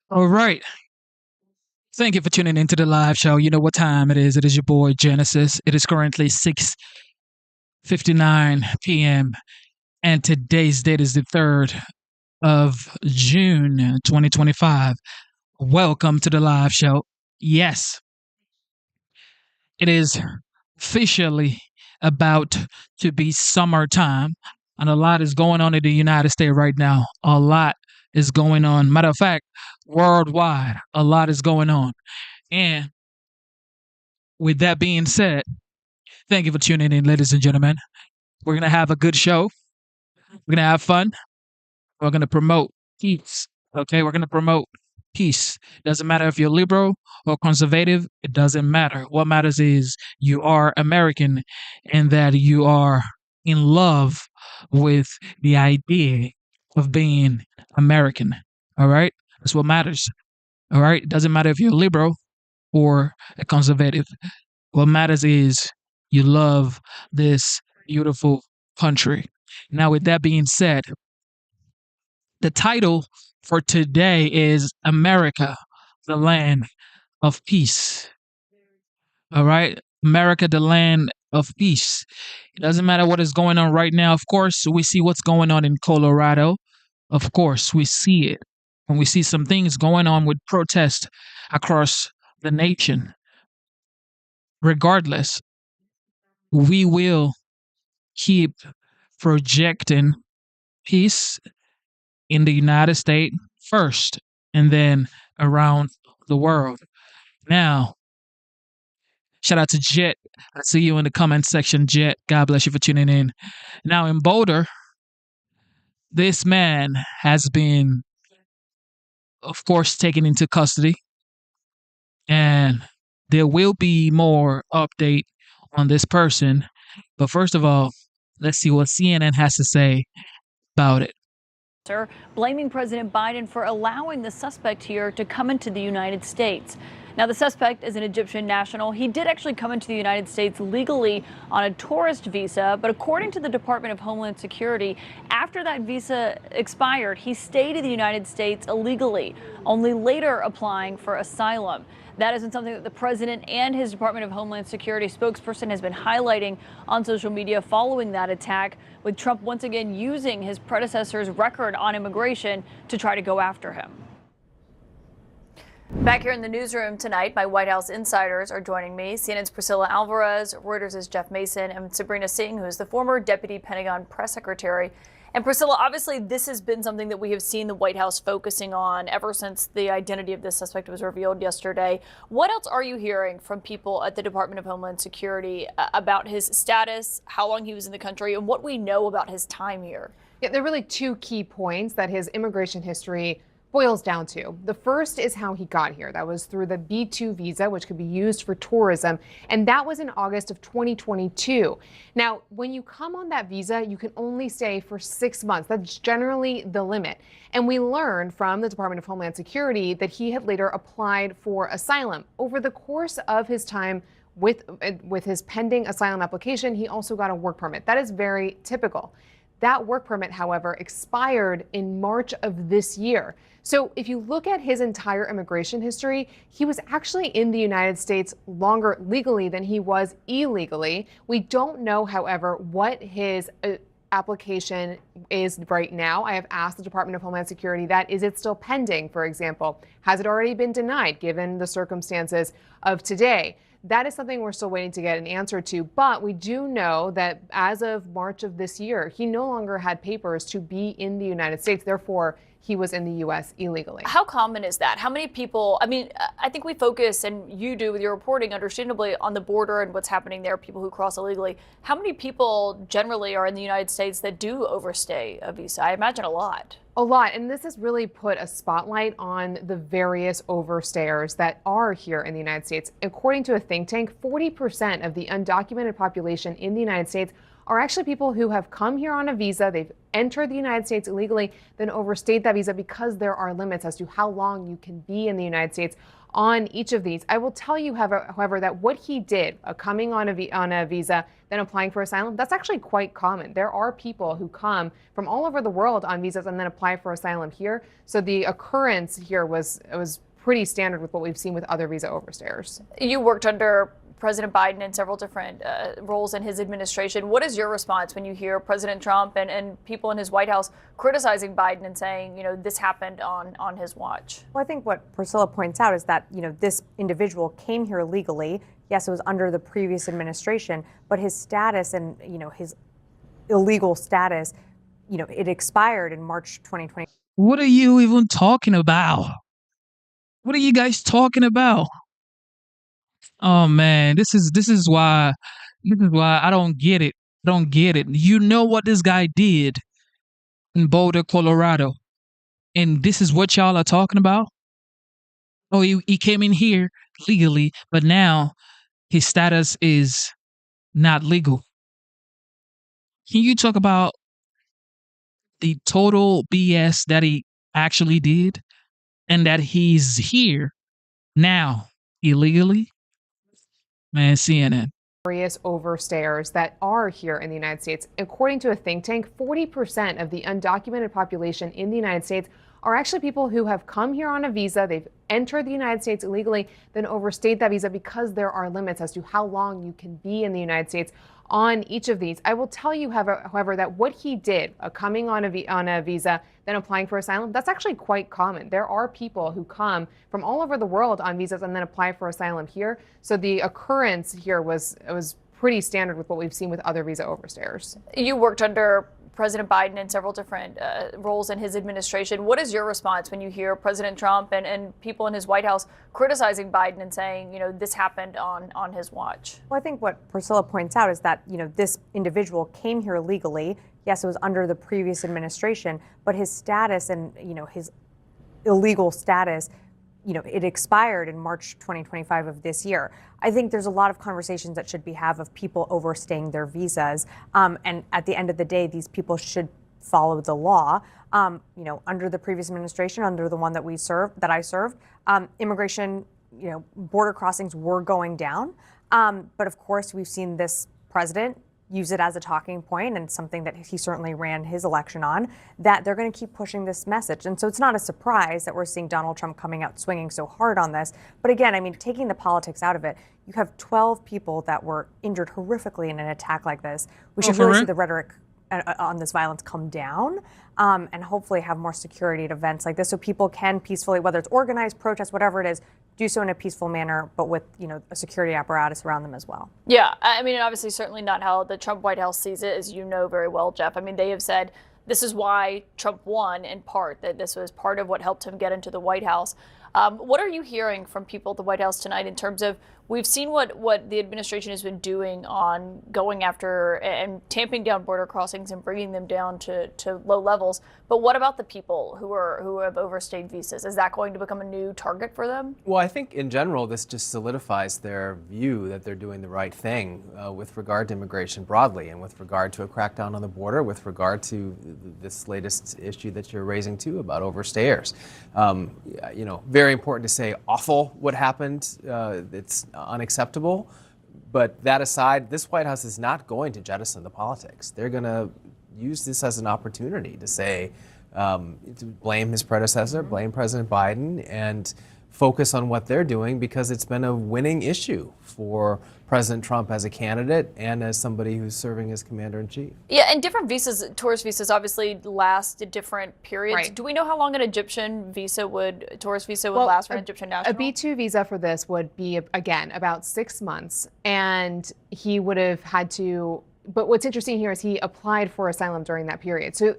All right. Thank you for tuning into the live show. You know what time it is. It is your boy Genesis. It is currently 6:59 p.m. and today's date is the 3rd of June 2025. Welcome to the live show. Yes, it is officially about to be summertime, and a lot is going on in the United States right now. A lot is going on. Matter of fact, worldwide, a lot is going on. And with that being said, thank you for tuning in, ladies and gentlemen. We're going to have a good show. We're going to have fun. We're going to promote peace. Okay, we're going to promote peace. Doesn't matter if you're liberal or conservative, it doesn't matter. What matters is you are American and that you are in love with the idea of being American. All right, that's what matters. All right, it doesn't matter if you're liberal or a conservative. What matters is you love this beautiful country. Now, with that being said, the title for today is America, the Land of Peace. All right? America, the Land of Peace. It doesn't matter what is going on right now. Of course, we see what's going on in Colorado. Of course, we see it. And we see some things going on with protest across the nation. Regardless, we will keep projecting peace in the United States first and then around the world. Now, shout out to Jet. I see you in the comment section, Jet. God bless you for tuning in. Now, in Boulder, this man has been, of course, taken into custody, and there will be more update on this person. But first of all, let's see what CNN has to say about it. Blaming President Biden for allowing the suspect here to come into the United States. Now, the suspect is an Egyptian national. He did actually come into the United States legally on a tourist visa, but according to the Department of Homeland Security, after that visa expired, he stayed in the United States illegally, only later applying for asylum. That isn't something that the president and his Department of Homeland Security spokesperson has been highlighting on social media following that attack, with Trump once again using his predecessor's record on immigration to try to go after him. Back here in the newsroom tonight, my White House insiders are joining me. CNN's Priscilla Alvarez, Reuters' Jeff Mason, and Sabrina Singh, who is the former Deputy Pentagon Press Secretary. And Priscilla, obviously this has been something that we have seen the White House focusing on ever since the identity of this suspect was revealed yesterday. What else are you hearing from people at the Department of Homeland Security about his status, how long he was in the country, and what we know about his time here? Yeah, there are really two key points that his immigration history boils down to. The first is how he got here. That was through the B2 visa, which could be used for tourism. And that was in August of 2022. Now, when you come on that visa, you can only stay for 6 months. That's generally the limit. And we learned from the Department of Homeland Security that he had later applied for asylum. Over the course of his time with his pending asylum application, he also got a work permit. That is very typical. That work permit, however, expired in March of this year. So if you look at his entire immigration history, he was actually in the United States longer legally than he was illegally. We don't know, however, what his application is right now. I have asked the Department of Homeland Security that. Is it still pending, for example? Has it already been denied given the circumstances of today? That is something we're still waiting to get an answer to. But we do know that as of March of this year, he no longer had papers to be in the United States. Therefore, he was in the U.S. illegally. How common is that? How many people, I mean, I think we focus, and you do with your reporting, understandably, on the border and what's happening there, people who cross illegally. How many people generally are in the United States that do overstay a visa? I imagine a lot. A lot. And this has really put a spotlight on the various overstayers that are here in the United States. According to a think tank, 40% of the undocumented population in the United States are actually people who have come here on a visa. They've entered the United States illegally, then overstayed that visa because there are limits as to how long you can be in the United States on each of these. I will tell you, however, that what he did, coming on a visa, then applying for asylum, that's actually quite common. There are people who come from all over the world on visas and then apply for asylum here. So the occurrence here was pretty standard with what we've seen with other visa overstayers. You worked under President Biden in several different roles in his administration. What is your response when you hear President Trump and people in his White House criticizing Biden and saying, this happened on his watch? Well, I think what Priscilla points out is that, this individual came here legally. Yes, it was under the previous administration, but his status and, his illegal status, it expired in March 2020. What are you even talking about? What are you guys talking about? Oh man, this is why I don't get it. Don't get it. You know what this guy did in Boulder, Colorado, and this is what y'all are talking about? Oh, he came in here legally, but now his status is not legal. Can you talk about the total BS that he actually did and that he's here now illegally? Man, CNN. Various overstayers that are here in the United States. According to a think tank, 40% of the undocumented population in the United States are actually people who have come here on a visa. They've entered the United States illegally, then overstayed that visa because there are limits as to how long you can be in the United States on each of these. I will tell you, however, that what he did, coming on a visa, then applying for asylum, that's actually quite common. There are people who come from all over the world on visas and then apply for asylum here. So the occurrence here was pretty standard with what we've seen with other visa overstayers. You worked under President Biden in several different roles in his administration. What is your response when you hear President Trump and people in his White House criticizing Biden and saying, this happened on his watch? Well, I think what Priscilla points out is that, this individual came here legally. Yes, it was under the previous administration, but his status and, his illegal status, it expired in March 2025 of this year. I think there's a lot of conversations that should be had of people overstaying their visas. And at the end of the day, these people should follow the law. Under the previous administration, under the one that I served, immigration, border crossings were going down. But of course, we've seen this president use it as a talking point and something that he certainly ran his election on, that they're going to keep pushing this message. And so it's not a surprise that we're seeing Donald Trump coming out swinging so hard on this. But again, taking the politics out of it, you have 12 people that were injured horrifically in an attack like this. We should really see the rhetoric on this violence come down and hopefully have more security at events like this so people can peacefully, whether it's organized protest, whatever it is, do so in a peaceful manner, but with, a security apparatus around them as well. Yeah, and obviously certainly not how the Trump White House sees it, as you know very well, Jeff. They have said this is why Trump won, in part, that this was part of what helped him get into the White House. What are you hearing from people at the White House tonight in terms of, we've seen what the administration has been doing on going after and tamping down border crossings and bringing them down to low levels, but what about the people who have overstayed visas? Is that going to become a new target for them? Well, I think in general, this just solidifies their view that they're doing the right thing with regard to immigration broadly and with regard to a crackdown on the border, with regard to this latest issue that you're raising too about overstayers. Very important to say awful what happened. It's unacceptable. But that aside, this White House is not going to jettison the politics. They're going to use this as an opportunity to say, to blame his predecessor, blame President Biden, and focus on what they're doing because it's been a winning issue for President Trump as a candidate and as somebody who's serving as commander-in-chief. Yeah, and different visas, tourist visas, obviously last at different periods. Right. Do we know how long an Egyptian tourist visa would last for an Egyptian national? A B2 visa for this would be, again, about 6 months, and he would have had to, but what's interesting here is he applied for asylum during that period. So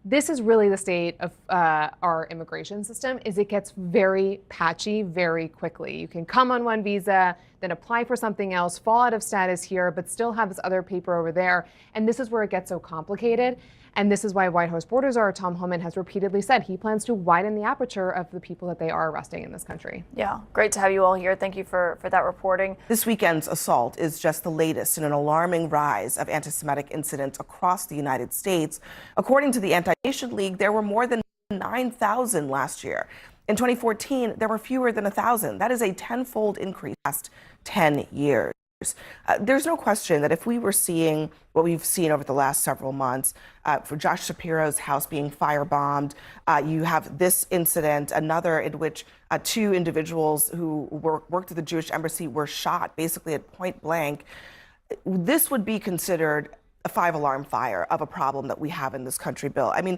this is really the state of our immigration system, is it gets very patchy very quickly. You can come on one visa, then apply for something else, fall out of status here, but still have this other paper over there. And this is where it gets so complicated. And this is why White House border czar Tom Homan has repeatedly said he plans to widen the aperture of the people that they are arresting in this country. Yeah, great to have you all here. Thank you for that reporting. This weekend's assault is just the latest in an alarming rise of anti-Semitic incidents across the United States. According to the Anti-Nation League, there were more than 9,000 last year. In 2014, there were fewer than 1,000. That is a tenfold increase in the past 10 years. There's no question that if we were seeing what we've seen over the last several months, for Josh Shapiro's house being firebombed, you have this incident, another in which two individuals who worked at the Jewish embassy were shot basically at point blank. This would be considered a 5-alarm fire of a problem that we have in this country, Bill. I mean,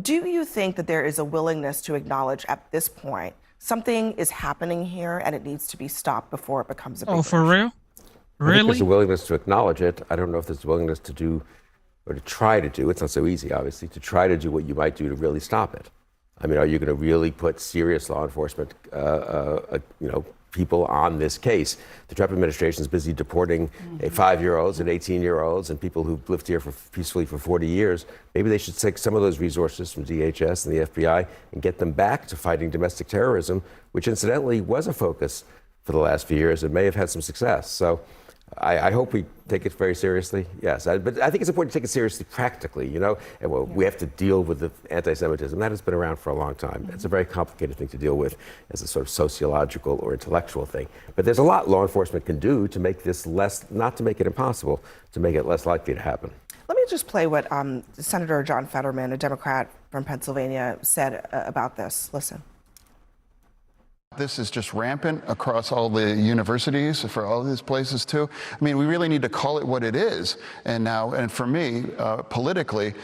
do you think that there is a willingness to acknowledge at this point something is happening here and it needs to be stopped before it becomes a big for real? I think Really? there's a willingness to acknowledge it. I don't know if there's a willingness to do or to try to do. It's not so easy, obviously, to try to do what you might do to really stop it. I mean, are you going to really put serious law enforcement, people on this case? The Trump administration is busy deporting 5-year-olds and 18-year-olds and people who've lived here peacefully for 40 years. Maybe they should take some of those resources from DHS and the FBI and get them back to fighting domestic terrorism, which incidentally was a focus for the last few years and may have had some success. So I hope we take it very seriously. Yes, but I think it's important to take it seriously practically, And we have to deal with the anti-Semitism. That has been around for a long time. It's a very complicated thing to deal with as a sort of sociological or intellectual thing. But there's a lot law enforcement can do to make this not to make it impossible, to make it less likely to happen. Let me just play what Senator John Fetterman, a Democrat from Pennsylvania, said about this. Listen. This is just rampant across all the universities, for all these places too. I mean, we really need to call it what it is. And for me, politically,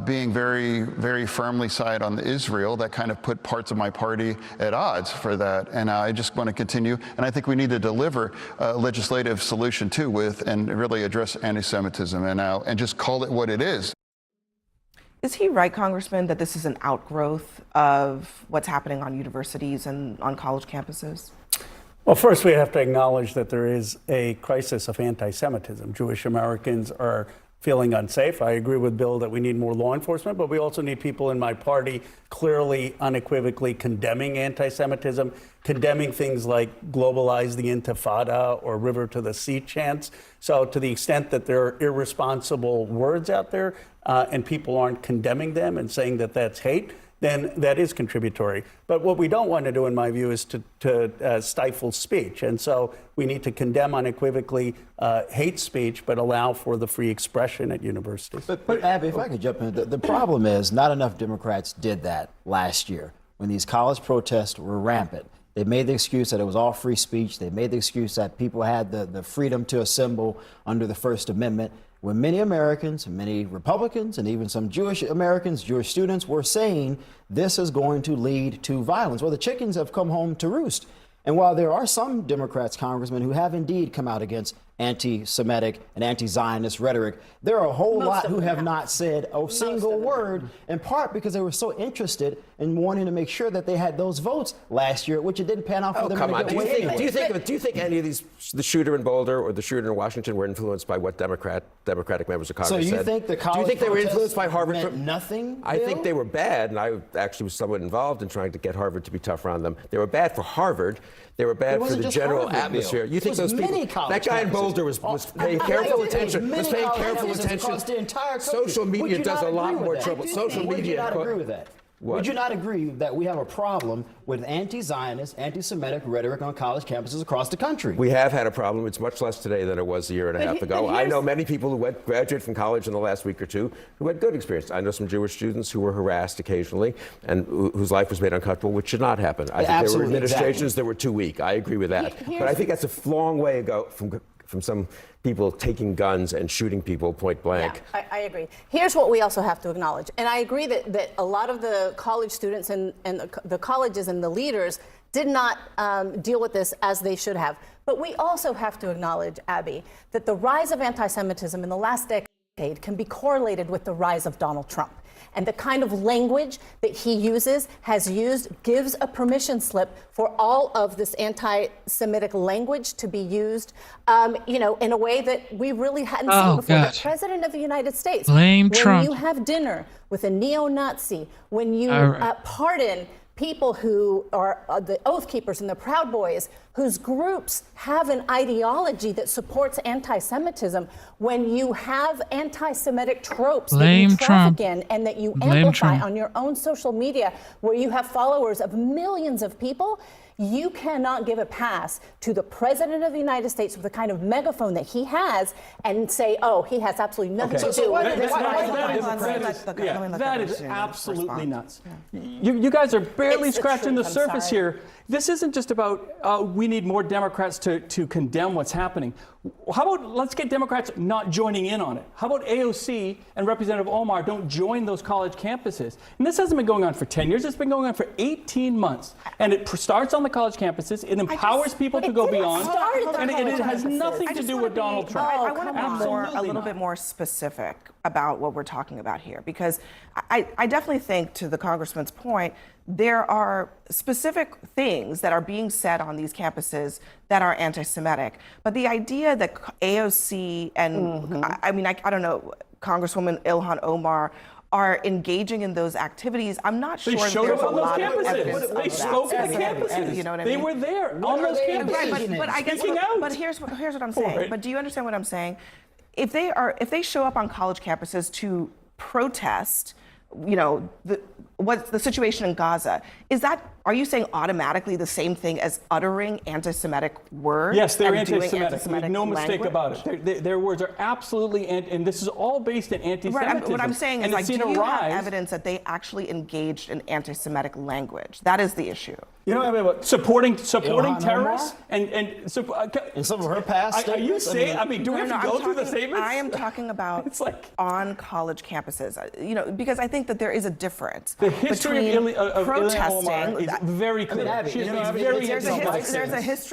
being very, very firmly side on Israel, that kind of put parts of my party at odds for that. And I just want to continue. And I think we need to deliver a legislative solution too and really address anti-Semitism and just call it what it is. Is he right, Congressman, that this is an outgrowth of what's happening on universities and on college campuses? Well, first, we have to acknowledge that there is a crisis of anti-Semitism. Jewish Americans are feeling unsafe. I agree with Bill that we need more law enforcement, but we also need people in my party clearly, unequivocally condemning anti-Semitism, condemning things like globalize the Intifada or River to the Sea chants. So to the extent that there are irresponsible words out there and people aren't condemning them and saying that that's hate, then that is contributory. But what we don't want to do, in my view, is to stifle speech. And so we need to condemn unequivocally hate speech, but allow for the free expression at universities. But Abby, if I could jump in, the problem is not enough Democrats did that last year when these college protests were rampant. They made the excuse that it was all free speech. They made the excuse that people had the freedom to assemble under the First Amendment. When many Americans, many Republicans, and even some Jewish Americans, Jewish students were saying this is going to lead to violence. Well, the chickens have come home to roost. And while there are some Democrats, congressmen, who have indeed come out against anti-Semitic and anti-Zionist rhetoric, there are a whole lot who have not said a single word, in part because they were so interested in wanting to make sure that they had those votes last year, which it didn't pan out for them. Come on. to Do get away. you think any of these, the shooter in Boulder or the shooter in Washington, were influenced by what Democratic members of Congress said? So you think the college Do you think they were influenced by Harvard? meant nothing? I think they were bad, and I actually was somewhat involved in trying to get Harvard to be tougher on them. They were bad for Harvard. They were bad for the general Harvard, atmosphere. Bill. You think those people? That guy in Boulder was paying careful attention. Was paying careful attention. The entire country. Social media does a lot more trouble. Social media. Would you not agree with that? What? Would you not agree that we have a problem with anti-Zionist, anti-Semitic rhetoric on college campuses across the country? We have had a problem. It's much less today than it was a year and a half ago. I know many people who graduated from college in the last week or two who had good experience. I know some Jewish students who were harassed occasionly and whose life was made uncomfortable, which should not happen. I think there were administrations that were too weak. I agree with that. But I think that's a long way ago from some people taking guns and shooting people point blank. Yeah, I agree. Here's what we also have to acknowledge. And I agree that a lot of the college students and the colleges and the leaders did not deal with this as they should have. But we also have to acknowledge, Abby, that the rise of anti-Semitism in the last decade decade can be correlated with the rise of Donald Trump. And the kind of language that he gives a permission slip for all of this anti-Semitic language to be used, in a way that we really hadn't seen before. God. The President of the United States, Blame when Trump. you have dinner with a neo-Nazi, when you right. pardon people who are the Oath Keepers and the Proud Boys, whose groups have an ideology that supports anti-Semitism, when you have anti-Semitic tropes that you traffic in and that you amplify on your own social media, where you have followers of millions of people, you cannot give a pass to the President of the United States with the kind of megaphone that he has and say, oh, he has absolutely nothing to do with this. That is absolutely nuts. You guys are barely scratching the surface here. This isn't just about we need more Democrats to condemn what's happening. How about let's get Democrats not joining in on it? How about AOC and Representative Omar don't join those college campuses? And this hasn't been going on for 10 years. It's been going on for 18 months. And it starts on the college campuses. It empowers people to go beyond. And it has nothing to do with Donald Trump. I want to be a little bit more specific about what we're talking about here, because I definitely think, to the Congressman's point, there are specific things that are being said on these campuses that are anti-Semitic. But the idea that AOC and, I don't know, Congresswoman Ilhan Omar are engaging in those activities, I'm not sure there's a lot of evidence of that. They spoke at the campuses. You know what I mean? They were there on those campuses. But I guess, but here's what I'm saying. But do you understand what I'm saying? If they show up on college campuses to protest, what's the situation in Gaza, are you saying automatically the same thing as uttering anti-Semitic words? Yes, they're anti-Semitic. Make no mistake about it. Their words are absolutely, and this is all based in anti-Semitism. Right, what I'm saying is, do you have evidence that they actually engaged in anti-Semitic language? That is the issue. Supporting terrorists and some of her past statements? Are you saying? Do we have to go through the statements? I am talking about on college campuses. Because I think that there is a difference. The history of protesting is very clear.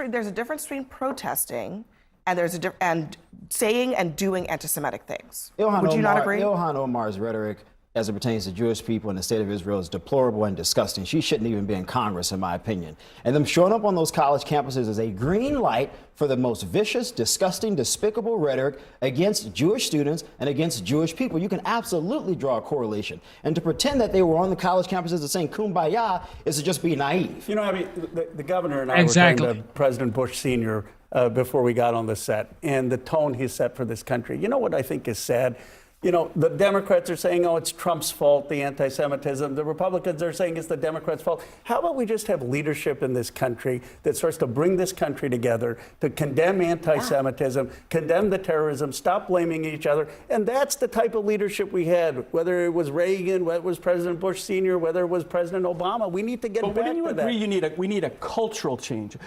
There's a difference between protesting and saying and doing anti-Semitic things. Would you not agree? Ilhan Omar's rhetoric as it pertains to Jewish people in the state of Israel is deplorable and disgusting. She shouldn't even be in Congress, in my opinion. And them showing up on those college campuses is a green light for the most vicious, disgusting, despicable rhetoric against Jewish students and against Jewish people. You can absolutely draw a correlation. And to pretend that they were on the college campuses and saying kumbaya is to just be naive. The governor and I were talking to President Bush Sr. Before we got on the set, and the tone he set for this country. You know what I think is sad? The Democrats are saying, oh, it's Trump's fault, the anti-Semitism. The Republicans are saying it's the Democrats' fault. How about we just have leadership in this country that starts to bring this country together to condemn anti-Semitism, condemn the terrorism, stop blaming each other? And that's the type of leadership we had, whether it was Reagan, whether it was President Bush Sr., whether it was President Obama. We need to get back to that. But wouldn't you agree we need a cultural change?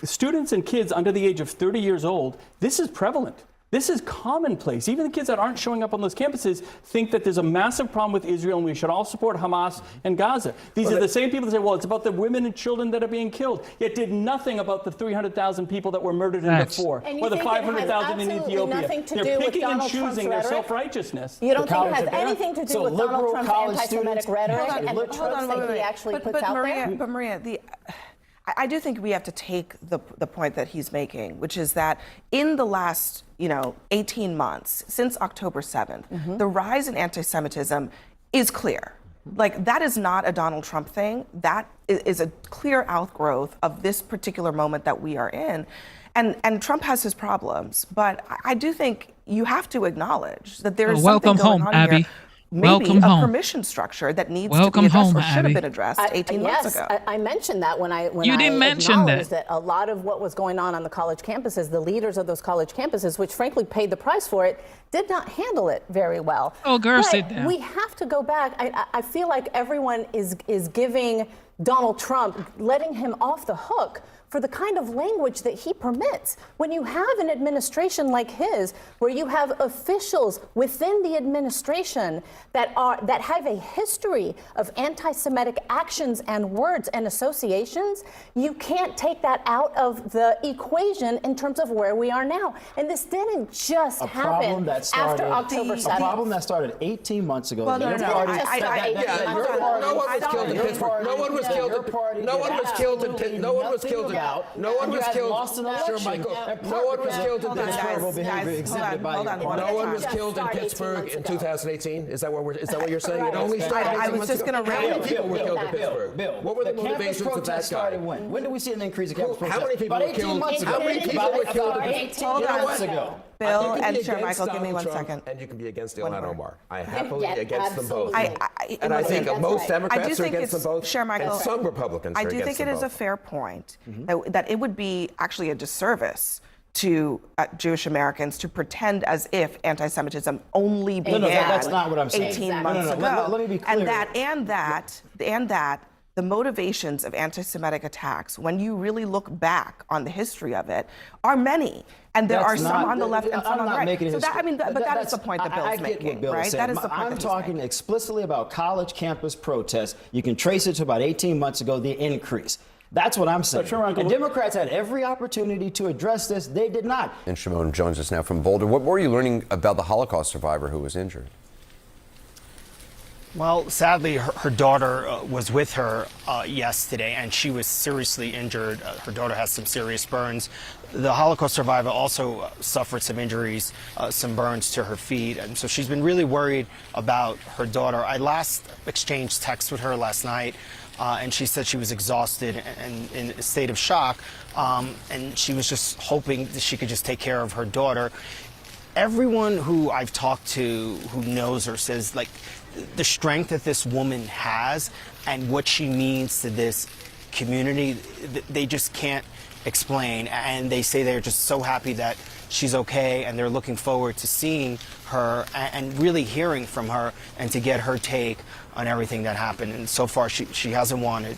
Students and kids under the age of 30 years old, this is prevalent. This is commonplace. Even the kids that aren't showing up on those campuses think that there's a massive problem with Israel and we should all support Hamas and Gaza. These are the same people that say, well, it's about the women and children that are being killed, yet did nothing about the 300,000 people that were murdered in Darfur or the 500,000 in Ethiopia. They're picking and choosing their self-righteousness. You don't think it has anything to do with Donald Trump's anti-Semitic rhetoric and the tropes that he actually puts out there? But Maria, I do think we have to take the point that he's making, which is that in the last 18 months, since October 7th, the rise in anti-Semitism is clear. That is not a Donald Trump thing. That is a clear outgrowth of this particular moment that we are in. And Trump has his problems, but I do think you have to acknowledge that there is something going on Abby. here. Maybe a permission structure that needs to be addressed or should have been addressed 18 months ago. Yes, I mentioned that when I mention acknowledged that a lot of what was going on the college campuses, the leaders of those college campuses, which frankly paid the price for it, did not handle it very well. Oh, girl, but sit down. We have to go back. I feel like everyone is giving Donald Trump, letting him off the hook for the kind of language that he permits. When you have an administration like his, where you have officials within the administration that have a history of anti-Semitic actions and words and associations, you can't take that out of the equation in terms of where we are now. And this didn't just happen after October 7th. A problem that started 18 months ago. Well, no one was killed in Pittsburgh. No one was killed. No one was killed in Pittsburgh. No one was killed. No one was killed. Sure, Michael. No one was killed in Pittsburgh. No one was killed in Pittsburgh in 2018. Is that what you're saying? It only started 18 months ago. How many people were killed in Pittsburgh? What were the motivations of that guy? When did we see an increase in campus protests? How many people were killed? How many people were killed in Pittsburgh? 18 months ago. Bill and Chair Michael, give me 1 second. And you can be against Ilhan Omar. I am happily against them both. And I think most Democrats are against them both. Chair Michael, and some Republicans are against them both. I do think it is a fair point that it would be actually a disservice to Jewish Americans to pretend as if anti-Semitism only began that's not what I'm saying. 18 months ago. Let me be clear. And that the motivations of anti-Semitic attacks, when you really look back on the history of it, are many. And there are some on the left and some on the right. So that is the point that Bill's making, right? That is the point I'm talking explicitly about college campus protests. You can trace it to about 18 months ago, the increase. That's what I'm saying. And Democrats had every opportunity to address this. They did not. And Shimon joins us now from Boulder. What were you learning about the Holocaust survivor who was injured? Well, sadly, her daughter was with her yesterday, and she was seriously injured. Her daughter has some serious burns. The Holocaust survivor also suffered some injuries, some burns to her feet, and so she's been really worried about her daughter. I last exchanged texts with her last night, and she said she was exhausted and in a state of shock, and she was just hoping that she could just take care of her daughter. Everyone who I've talked to who knows her says, like, the strength that this woman has and what she means to this community, they just can't explain. And they say they're just so happy that she's okay, and they're looking forward to seeing her and really hearing from her and to get her take on everything that happened. And so far, she hasn't wanted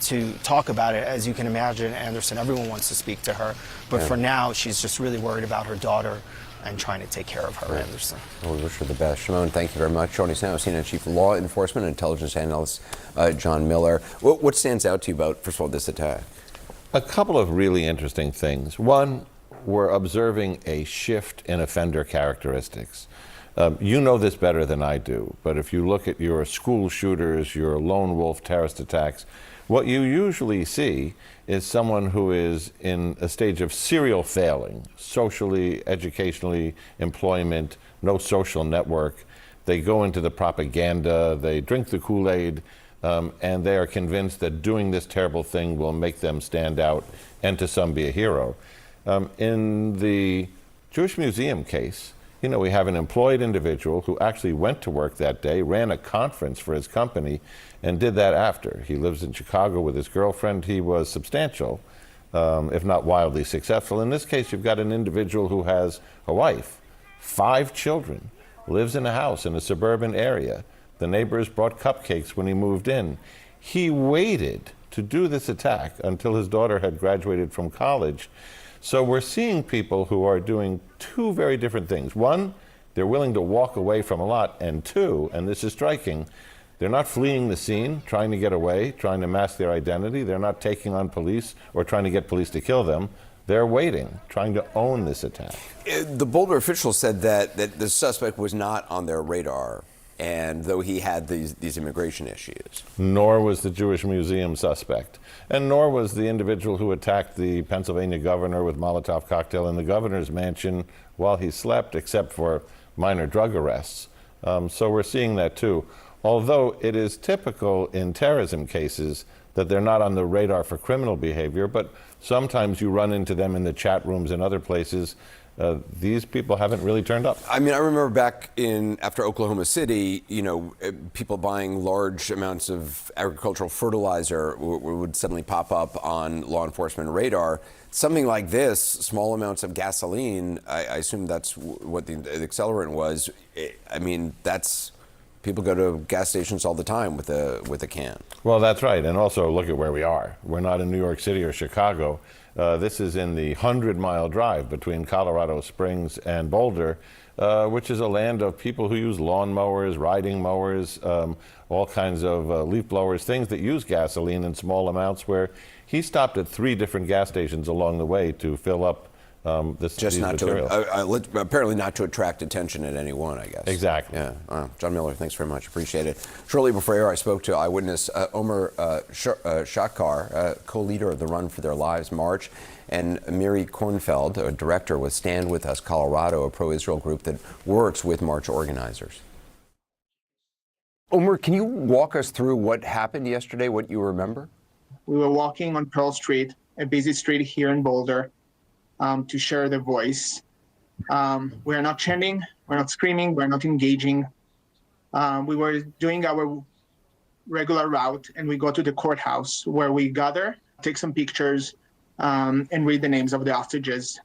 to talk about it. As you can imagine, Anderson, everyone wants to speak to her. But for now, she's just really worried about her daughter and trying to take care of her, Anderson. Well, we wish her the best. Shimon, thank you very much. Joining us now, CNN Chief of Law Enforcement and Intelligence Analyst John Miller. What stands out to you about, first of all, this attack? A couple of really interesting things. One, we're observing a shift in offender characteristics. You know this better than I do, but if you look at your school shooters, your lone wolf terrorist attacks, what you usually see is someone who is in a stage of serial failing, socially, educationally, employment, no social network. They go into the propaganda, they drink the Kool-Aid, and they are convinced that doing this terrible thing will make them stand out and to some be a hero. In the Jewish Museum case, you know, we have an employed individual who actually went to work that day, ran a conference for his company, and did that after. He lives in Chicago with his girlfriend. He was substantial, if not wildly successful. In this case, you've got an individual who has a wife, 5 children, lives in a house in a suburban area. The neighbors brought cupcakes when he moved in. He waited to do this attack until his daughter had graduated from college. So we're seeing people who are doing 2 very different things. One, they're willing to walk away from a lot. And 2, and this is striking, they're not fleeing the scene, trying to get away, trying to mask their identity. They're not taking on police or trying to get police to kill them. They're waiting, trying to own this attack. The Boulder officials said that the suspect was not on their radar, and though he had these immigration issues. Nor was the Jewish Museum suspect, and nor was the individual who attacked the Pennsylvania governor with Molotov cocktail in the governor's mansion while he slept, except for minor drug arrests. So we're seeing that too. Although it is typical in terrorism cases that they're not on the radar for criminal behavior, but sometimes you run into them in the chat rooms and other places. These people haven't really turned up. I mean, I remember back after Oklahoma City, you know, people buying large amounts of agricultural fertilizer would suddenly pop up on law enforcement radar. Something like this, small amounts of gasoline, I assume that's what the accelerant was. I mean, that's People go to gas stations all the time with a can. Well, that's right. And also look at where we are. We're not in New York City or Chicago. This is in the 100-mile drive between Colorado Springs and Boulder, which is a land of people who use lawn mowers, riding mowers, all kinds of leaf blowers, things that use gasoline in small amounts, where he stopped at 3 different gas stations along the way to fill up Just not to, apparently not to attract attention at any one, I guess. Exactly. Yeah. John Miller, thanks very much. Appreciate it. Shortly before air, I spoke to eyewitness Omer Shakkar, co-leader of the Run for Their Lives March, and Miri Kornfeld, a director with Stand With Us Colorado, a pro-Israel group that works with march organizers. Omer, can you walk us through what happened yesterday, what you remember? We were walking on Pearl Street, a busy street here in Boulder, to share the voice. We're not chanting, we're not screaming, we're not engaging. We were doing our regular route, and we go to the courthouse where we gather, take some pictures, and read the names of the hostages.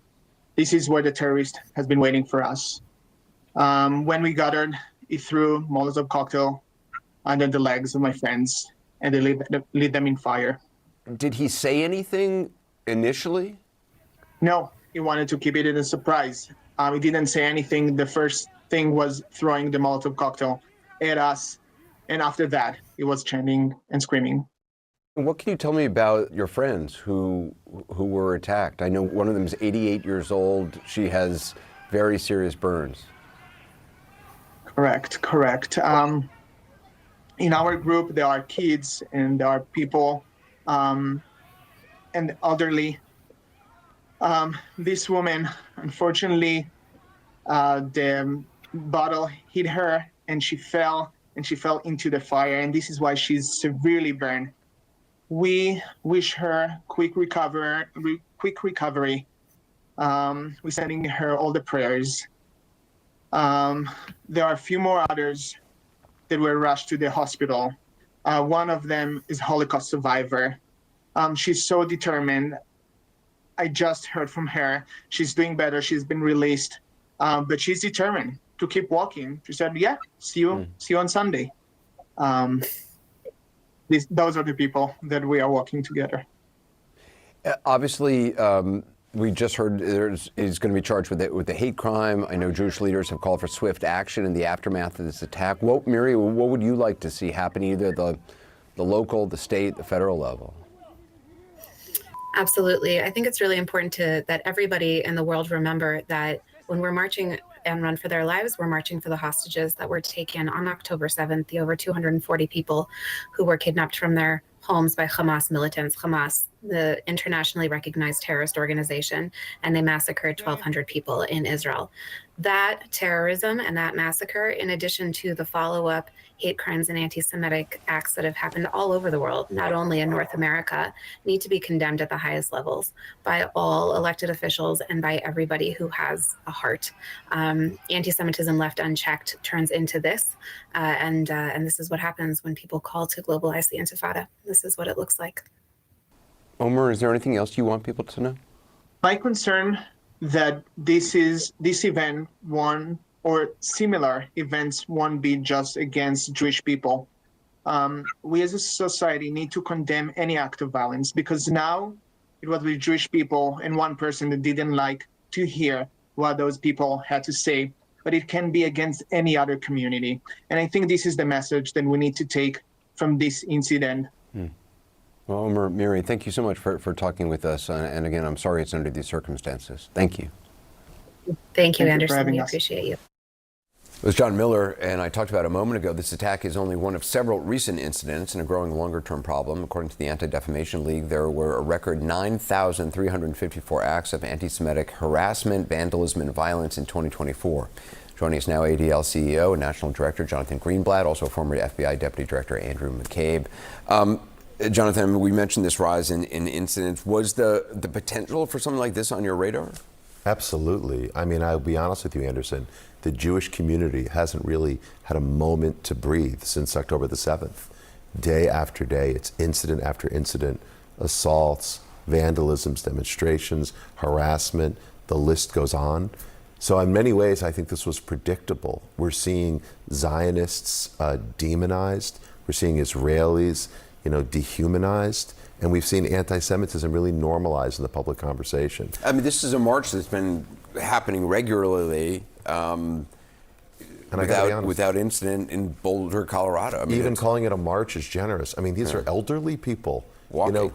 This is where the terrorist has been waiting for us. When we gathered, he threw Molotov cocktail under the legs of my friends, and they lit them in fire. Did he say anything initially? No, he wanted to keep it as a surprise. He didn't say anything. The first thing was throwing the Molotov cocktail at us. And after that, he was chanting and screaming. What can you tell me about your friends who were attacked? I know one of them is 88 years old. She has very serious burns. Correct. In our group, there are kids and there are people and elderly. This woman, unfortunately, the bottle hit her and she fell into the fire, and this is why she's severely burned. We wish her quick recovery. We're sending her all the prayers. There are a few more others that were rushed to the hospital. One of them is a Holocaust survivor. She's so determined. I just heard from her. She's doing better. She's been released, but she's determined to keep walking. She said, "Yeah, see you on Sunday." Those are the people that we are walking together. Obviously, we just heard he's going to be charged with the hate crime. I know Jewish leaders have called for swift action in the aftermath of this attack. Miri, what would you like to see happen, either the local, the state, the federal level? Absolutely. I think it's really important that everybody in the world remember that when we're marching and Run for Their Lives, we're marching for the hostages that were taken on October 7th, the over 240 people who were kidnapped from their homes by Hamas militants. Hamas, the internationally recognized terrorist organization, and they massacred 1,200 people in Israel. That terrorism and that massacre, in addition to the follow-up hate crimes and anti-Semitic acts that have happened all over the world, not only in North America, need to be condemned at the highest levels by all elected officials and by everybody who has a heart. Anti-Semitism left unchecked turns into this, and this is what happens when people call to globalize the Intifada. This is what it looks like. Omer, is there anything else you want people to know? My concern that this event, one or similar events, won't be just against Jewish people. We as a society need to condemn any act of violence, because now it was with Jewish people and one person that didn't like to hear what those people had to say, but it can be against any other community. And I think this is the message that we need to take from this incident. Well, Omer, Miri, thank you so much for talking with us. And again, I'm sorry it's under these circumstances. Thank you. Thank you, Anderson. We appreciate you. It was John Miller, and I talked about a moment ago, this attack is only one of several recent incidents and a growing longer-term problem. According to the Anti-Defamation League, there were a record 9,354 acts of anti-Semitic harassment, vandalism, and violence in 2024. Joining us now, ADL CEO and National Director Jonathan Greenblatt, also former FBI Deputy Director Andrew McCabe. Jonathan, we mentioned this rise in incidents. Was the potential for something like this on your radar? Absolutely. I mean, I'll be honest with you, Anderson. The Jewish community hasn't really had a moment to breathe since October the 7th. Day after day, it's incident after incident, assaults, vandalisms, demonstrations, harassment, the list goes on. So in many ways, I think this was predictable. We're seeing Zionists demonized. We're seeing Israelis, dehumanized. And we've seen anti-Semitism really normalized in the public conversation. I mean, this is a march that's been happening regularly without incident in Boulder, Colorado. I mean, even calling it a march is generous. I mean, these are elderly people, walking,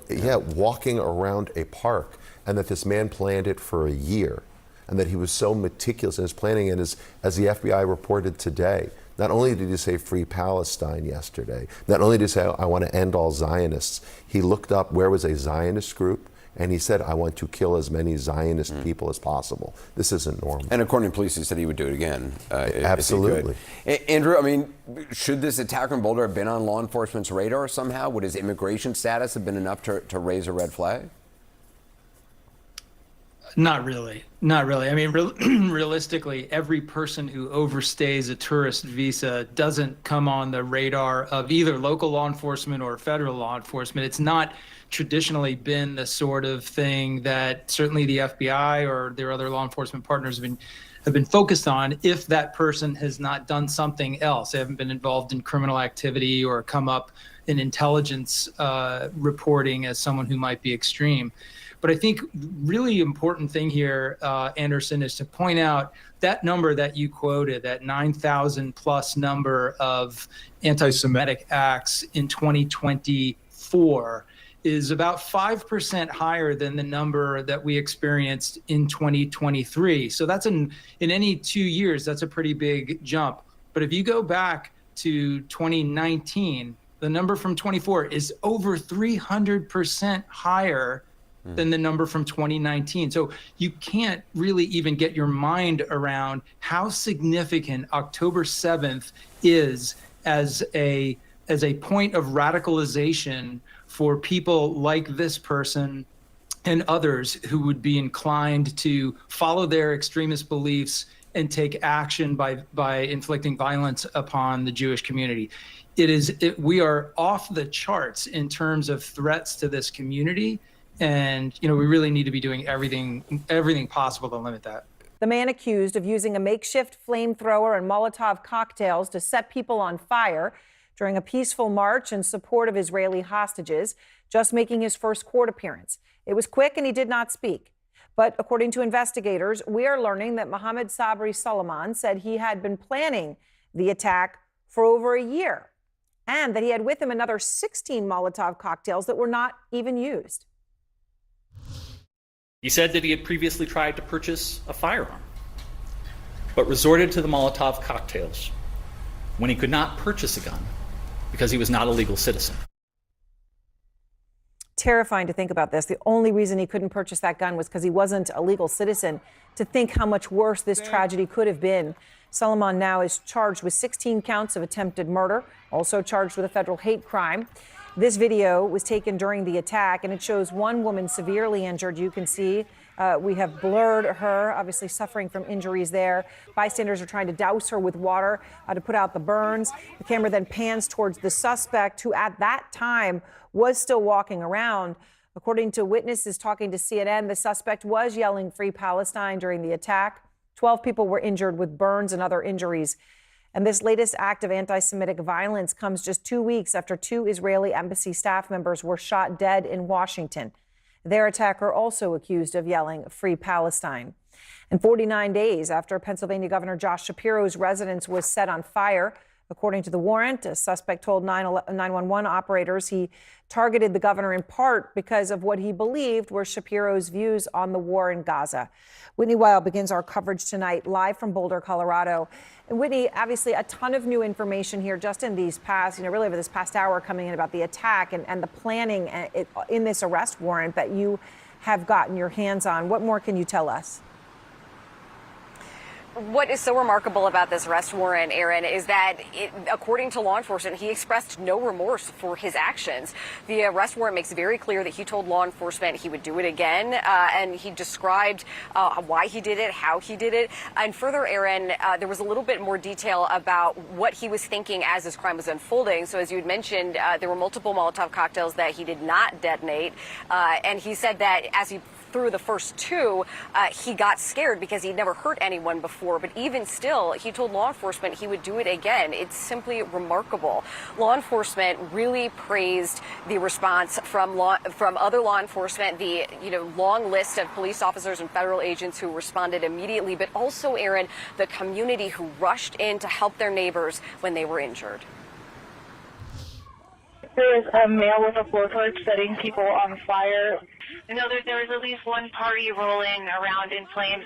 walking around a park, and that this man planned it for a year, and that he was so meticulous in his planning. And as the FBI reported today, not only did he say free Palestine yesterday, not only did he say, I want to end all Zionists, he looked up where was a Zionist group, and he said, I want to kill as many Zionist people as possible. This isn't normal. And according to police, he said he would do it again. Absolutely. Andrew, I mean, should this attack on Boulder have been on law enforcement's radar somehow? Would his immigration status have been enough to raise a red flag? Not really. Not really. I mean, realistically, every person who overstays a tourist visa doesn't come on the radar of either local law enforcement or federal law enforcement. It's not traditionally been the sort of thing that certainly the FBI or their other law enforcement partners have been focused on if that person has not done something else. They haven't been involved in criminal activity or come up in intelligence reporting as someone who might be extreme. But I think really important thing here, Anderson, is to point out that number that you quoted, that 9,000 plus number of anti-Semitic acts in 2024 is about 5% higher than the number that we experienced in 2023. So that's in any 2 years, that's a pretty big jump. But if you go back to 2019, the number from 24 is over 300% higher than the number from 2019. So you can't really even get your mind around how significant October 7th is as a point of radicalization for people like this person and others who would be inclined to follow their extremist beliefs and take action by inflicting violence upon the Jewish community. We are off the charts in terms of threats to this community. And, we really need to be doing everything possible to limit that. The man accused of using a makeshift flamethrower and Molotov cocktails to set people on fire during a peaceful march in support of Israeli hostages, just making his first court appearance. It was quick and he did not speak. But according to investigators, we are learning that Mohammed Sabri Soliman said he had been planning the attack for over a year and that he had with him another 16 Molotov cocktails that were not even used. He said that he had previously tried to purchase a firearm, but resorted to the Molotov cocktails when he could not purchase a gun because he was not a legal citizen. Terrifying to think about this. The only reason he couldn't purchase that gun was because he wasn't a legal citizen. To think how much worse this tragedy could have been. Soliman now is charged with 16 counts of attempted murder, also charged with a federal hate crime. This video was taken during the attack, and it shows one woman severely injured. You can see we have blurred her, obviously suffering from injuries there. Bystanders are trying to douse her with water to put out the burns. The camera then pans towards the suspect, who at that time was still walking around. According to witnesses talking to CNN, the suspect was yelling "Free Palestine" during the attack. 12 people were injured with burns and other injuries. And this latest act of anti-Semitic violence comes just 2 weeks after 2 Israeli embassy staff members were shot dead in Washington. Their attacker also accused of yelling "Free Palestine." And 49 days after Pennsylvania Governor Josh Shapiro's residence was set on fire, according to the warrant, a suspect told 911 operators he targeted the governor in part because of what he believed were Shapiro's views on the war in Gaza. Whitney Weil begins our coverage tonight live from Boulder, Colorado. And Whitney, obviously a ton of new information here just in these past, really over this past hour coming in about the attack and the planning in this arrest warrant that you have gotten your hands on. What more can you tell us? What is so remarkable about this arrest warrant, Aaron, is that according to law enforcement, he expressed no remorse for his actions. The arrest warrant makes very clear that he told law enforcement he would do it again, and he described why he did it, how he did it. And further, Aaron, there was a little bit more detail about what he was thinking as this crime was unfolding. So as you had mentioned, there were multiple Molotov cocktails that he did not detonate, and he said that as he through the first two, he got scared because he'd never hurt anyone before. But even still, he told law enforcement he would do it again. It's simply remarkable. Law enforcement really praised the response from other law enforcement, the long list of police officers and federal agents who responded immediately, but also, Aaron, the community who rushed in to help their neighbors when they were injured. There was a male with a blowtorch setting people on fire. I know that there was at least one party rolling around in flames.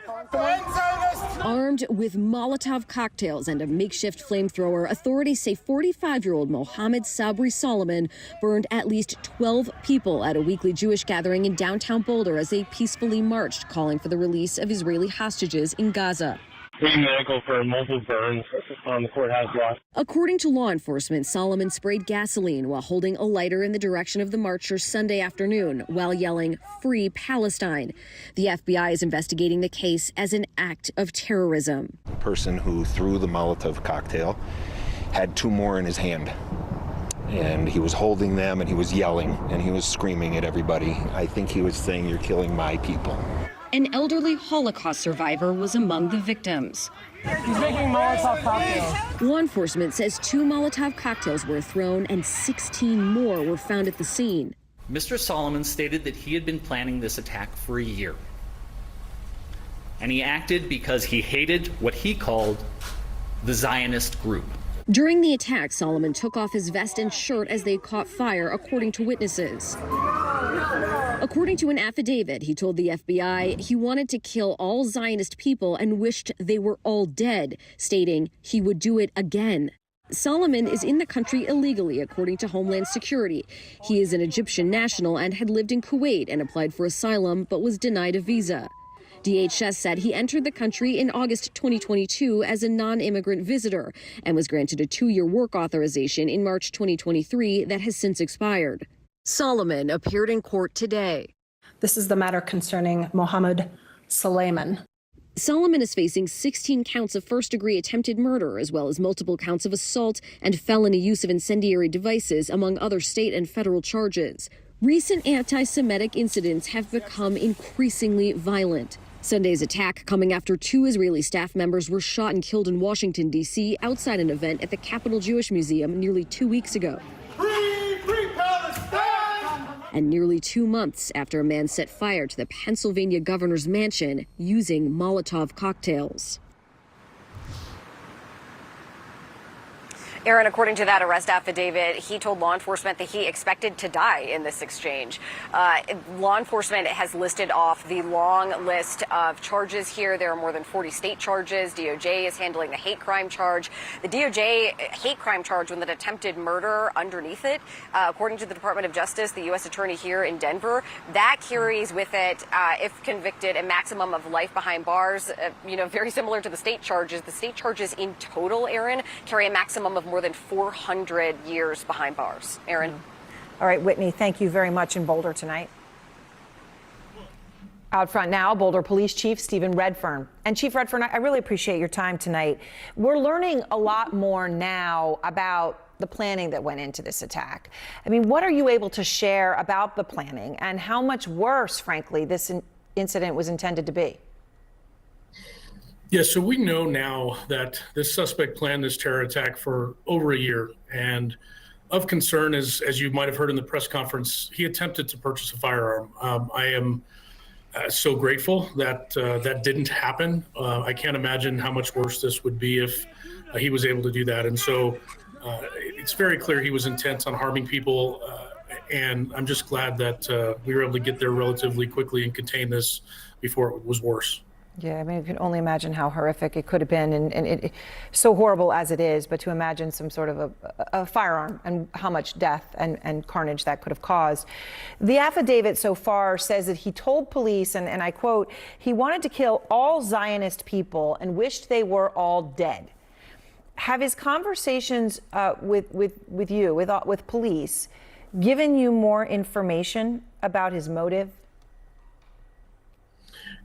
Armed with Molotov cocktails and a makeshift flamethrower, authorities say 45-year-old Mohammed Sabri Solomon burned at least 12 people at a weekly Jewish gathering in downtown Boulder as they peacefully marched, calling for the release of Israeli hostages in Gaza. Medical for multiple burns on the courthouse lot. According to law enforcement, Solomon sprayed gasoline while holding a lighter in the direction of the marchers Sunday afternoon while yelling, "Free Palestine." The FBI is investigating the case as an act of terrorism. The person who threw the Molotov cocktail had two more in his hand. And he was holding them and he was yelling and he was screaming at everybody. I think he was saying, "You're killing my people." An elderly Holocaust survivor was among the victims. He's making Molotov cocktails. Law enforcement says 2 Molotov cocktails were thrown and 16 more were found at the scene. Mr. Solomon stated that he had been planning this attack for a year. And he acted because he hated what he called the Zionist group. During the attack, Solomon took off his vest and shirt as they caught fire, according to witnesses. According to an affidavit, he told the FBI he wanted to kill all Zionist people and wished they were all dead, stating he would do it again. Solomon is in the country illegally, according to Homeland Security. He is an Egyptian national and had lived in Kuwait and applied for asylum but was denied a visa. DHS said he entered the country in August 2022 as a non-immigrant visitor and was granted a 2-year work authorization in March 2023 that has since expired. Solomon appeared in court today. This is the matter concerning Mohammed Suleiman. Solomon is facing 16 counts of first-degree attempted murder, as well as multiple counts of assault and felony use of incendiary devices, among other state and federal charges. Recent anti-Semitic incidents have become increasingly violent. Sunday's attack coming after 2 Israeli staff members were shot and killed in Washington, D.C. outside an event at the Capitol Jewish Museum nearly 2 weeks ago. Free Palestine! And nearly 2 months after a man set fire to the Pennsylvania governor's mansion using Molotov cocktails. Aaron, according to that arrest affidavit, he told law enforcement that he expected to die in this exchange. Law enforcement has listed off the long list of charges here. There are more than 40 state charges. DOJ is handling the hate crime charge. The DOJ hate crime charge with an attempted murder underneath it, according to the Department of Justice, the U.S. attorney here in Denver, that carries with it, if convicted, a maximum of life behind bars, very similar to the state charges. The state charges in total, Aaron, carry a maximum of more than 400 years behind bars. Aaron. All right, Whitney, thank you very much in Boulder tonight. Out front now, Boulder Police Chief Stephen Redfern. And Chief Redfern, I really appreciate your time tonight. We're learning a lot more now about the planning that went into this attack. I mean, what are you able to share about the planning and how much worse, frankly, this incident was intended to be? Yeah, so we know now that this suspect planned this terror attack for over a year. And of concern, as you might have heard in the press conference, he attempted to purchase a firearm. I am so grateful that that didn't happen. I can't imagine how much worse this would be if he was able to do that. And so it's very clear he was intent on harming people. And I'm just glad that we were able to get there relatively quickly and contain this before it was worse. Yeah, I mean, you can only imagine how horrific it could have been, and it so horrible as it is, but to imagine some sort of a firearm and how much death and carnage that could have caused. The affidavit so far says that he told police, and I quote, he wanted to kill all Zionist people and wished they were all dead. Have his conversations with police given you more information about his motive?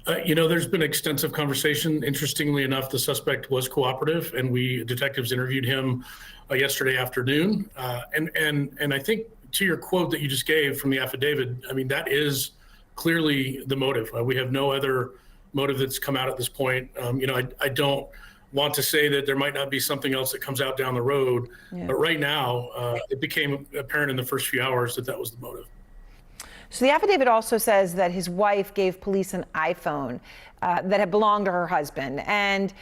There's been extensive conversation. Interestingly enough, the suspect was cooperative, and detectives interviewed him yesterday afternoon. And I think to your quote that you just gave from the affidavit, I mean, that is clearly the motive. We have no other motive that's come out at this point. I don't want to say that there might not be something else that comes out down the road, but right now it became apparent in the first few hours that was the motive. So the affidavit also says that his wife gave police an iPhone that had belonged to her husband, and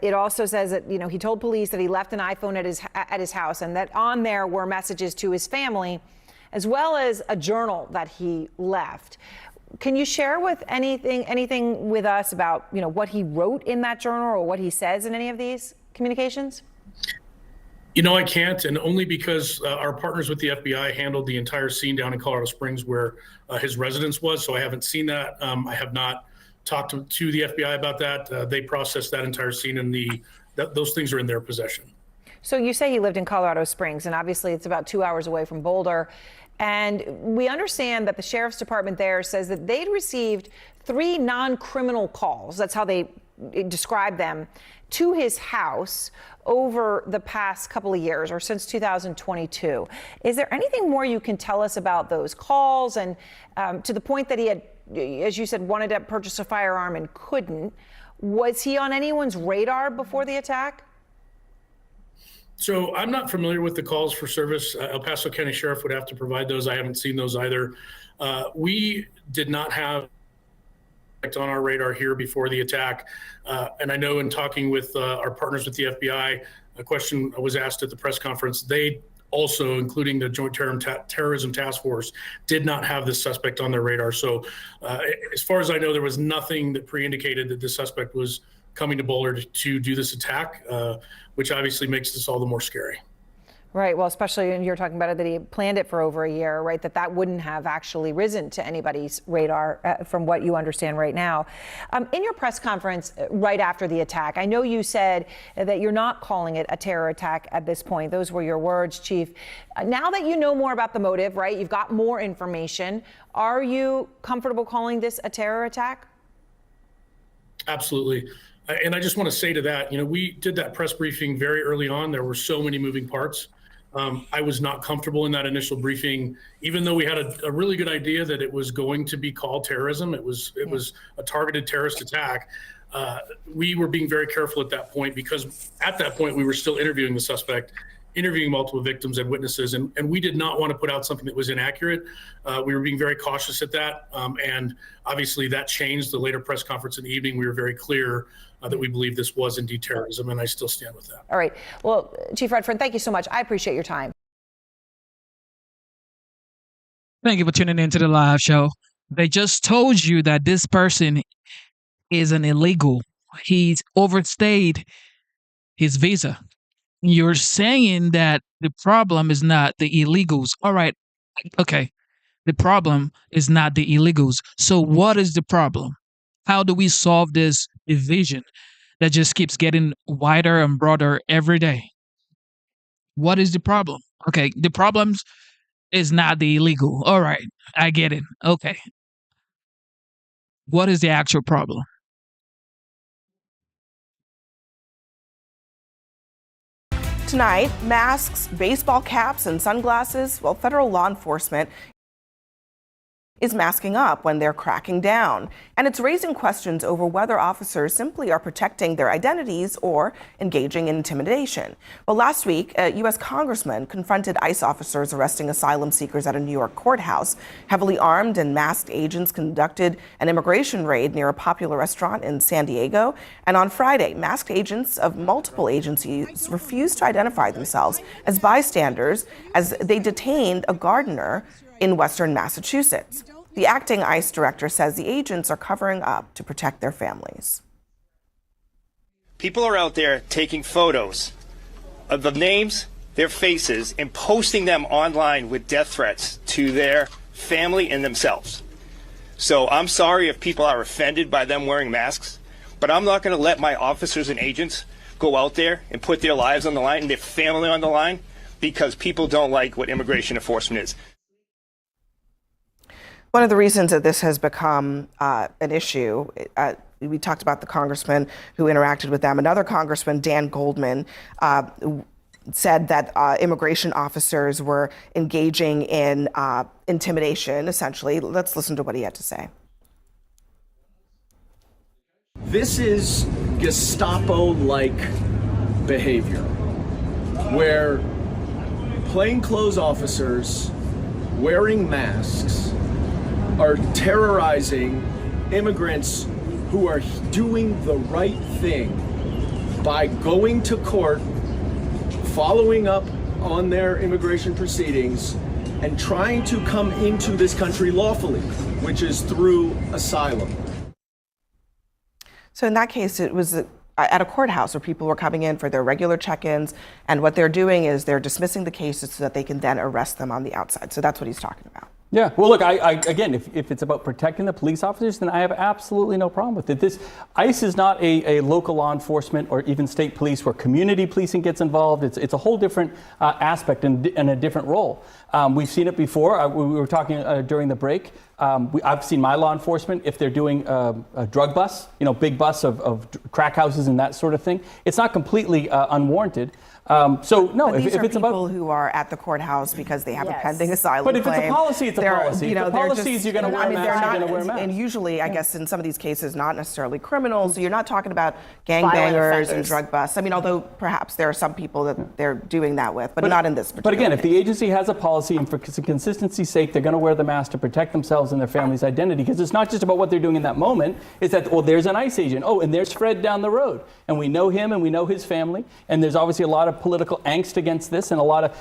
it also says that he told police that he left an iPhone at his house, and that on there were messages to his family, as well as a journal that he left. Can you share with anything with us about what he wrote in that journal or what he says in any of these communications? I can't, and only because our partners with the FBI handled the entire scene down in Colorado Springs where his residence was, so I haven't seen that. I have not talked to the FBI about that. They processed that entire scene, and those things are in their possession. So you say he lived in Colorado Springs, and obviously it's about 2 hours away from Boulder. And we understand that the sheriff's department there says that they'd received 3 non-criminal calls, that's how they describe them, to his house over the past couple of years, or since 2022. Is there anything more you can tell us about those calls, and to the point that he had, as you said, wanted to purchase a firearm and couldn't? Was he on anyone's radar before the attack? So I'm not familiar with the calls for service. El Paso County Sheriff would have to provide those. I haven't seen those either. We did not have on our radar here before the attack. And I know in talking with our partners with the FBI, a question was asked at the press conference. They also, including the Joint Terrorism Task Force, did not have this suspect on their radar. So as far as I know, there was nothing that pre-indicated that the suspect was coming to Boulder to do this attack, which obviously makes this all the more scary. Right. Well, especially when you're talking about it, that he planned it for over a year, right? That wouldn't have actually risen to anybody's radar from what you understand right now. In your press conference right after the attack, I know you said that you're not calling it a terror attack at this point. Those were your words, Chief. Now that you know more about the motive, right? You've got more information. Are you comfortable calling this a terror attack? Absolutely. And I just want to say to that, we did that press briefing very early on. There were so many moving parts. I was not comfortable in that initial briefing, even though we had a really good idea that it was going to be called terrorism. It was a targeted terrorist attack. We were being very careful at that point because at that point we were still interviewing the suspect, interviewing multiple victims and witnesses, and we did not want to put out something that was inaccurate. We were being very cautious at that, and obviously that changed. The later press conference in the evening, we were very clear that we believe this was indeed terrorism, and I still stand with that. All right. Well, Chief Redfern, thank you so much. I appreciate your time. Thank you for tuning in to the live show. They just told you that this person is an illegal. He's overstayed his visa. You're saying that the problem is not the illegals. All right. Okay. The problem is not the illegals. So what is the problem? How do we solve this division that just keeps getting wider and broader every day? What is the problem? Okay. The problem is not the illegal. All right. I get it. Okay. What is the actual problem? Tonight, masks, baseball caps, and sunglasses. Well, federal law enforcement is masking up when they're cracking down. And it's raising questions over whether officers simply are protecting their identities or engaging in intimidation. Well, last week, a U.S. congressman confronted ICE officers arresting asylum seekers at a New York courthouse. Heavily armed and masked agents conducted an immigration raid near a popular restaurant in San Diego. And on Friday, masked agents of multiple agencies refused to identify themselves as bystanders as they detained a gardener in Western Massachusetts. The acting ICE director says the agents are covering up to protect their families. People are out there taking photos of the names, their faces, and posting them online with death threats to their family and themselves. So I'm sorry if people are offended by them wearing masks, but I'm not going to let my officers and agents go out there and put their lives on the line and their family on the line because people don't like what immigration enforcement is. One of the reasons that this has become an issue, we talked about the congressman who interacted with them. Another congressman, Dan Goldman, said that immigration officers were engaging in intimidation, essentially. Let's listen to what he had to say. This is Gestapo-like behavior, where plainclothes officers wearing masks are terrorizing immigrants who are doing the right thing by going to court, following up on their immigration proceedings, and trying to come into this country lawfully, which is through asylum. So in that case, it was at a courthouse where people were coming in for their regular check-ins, and what they're doing is they're dismissing the cases so that they can then arrest them on the outside. So that's what he's talking about. Yeah, well, look, again, if it's about protecting the police officers, then I have absolutely no problem with it. ICE is not a local law enforcement or even state police where community policing gets involved. It's a whole different aspect and a different role. We've seen it before. We were talking during the break. I've seen my law enforcement, if they're doing a drug bus, big bus of crack houses and that sort of thing, it's not completely unwarranted. So no, but these if are it's people about who are at the courthouse because they have a pending asylum But if claim. it's a policy, it's a policy. If the policy is you're going to wear a mask, you're going to wear a mask. And usually, I guess in some of these cases, not necessarily criminals. So you're not talking about gangbangers and drug busts. I mean, although perhaps there are some people that they're doing that with, but not in this particular But again, if case. the agency has a policy and for consistency's sake, they're going to wear the mask to protect themselves and their family's identity, because it's not just about what they're doing in that moment. It's that, well, there's an ICE agent. Oh, and there's Fred down the road. And we know him and we know his family. And there's obviously a lot of political angst against this and a lot of,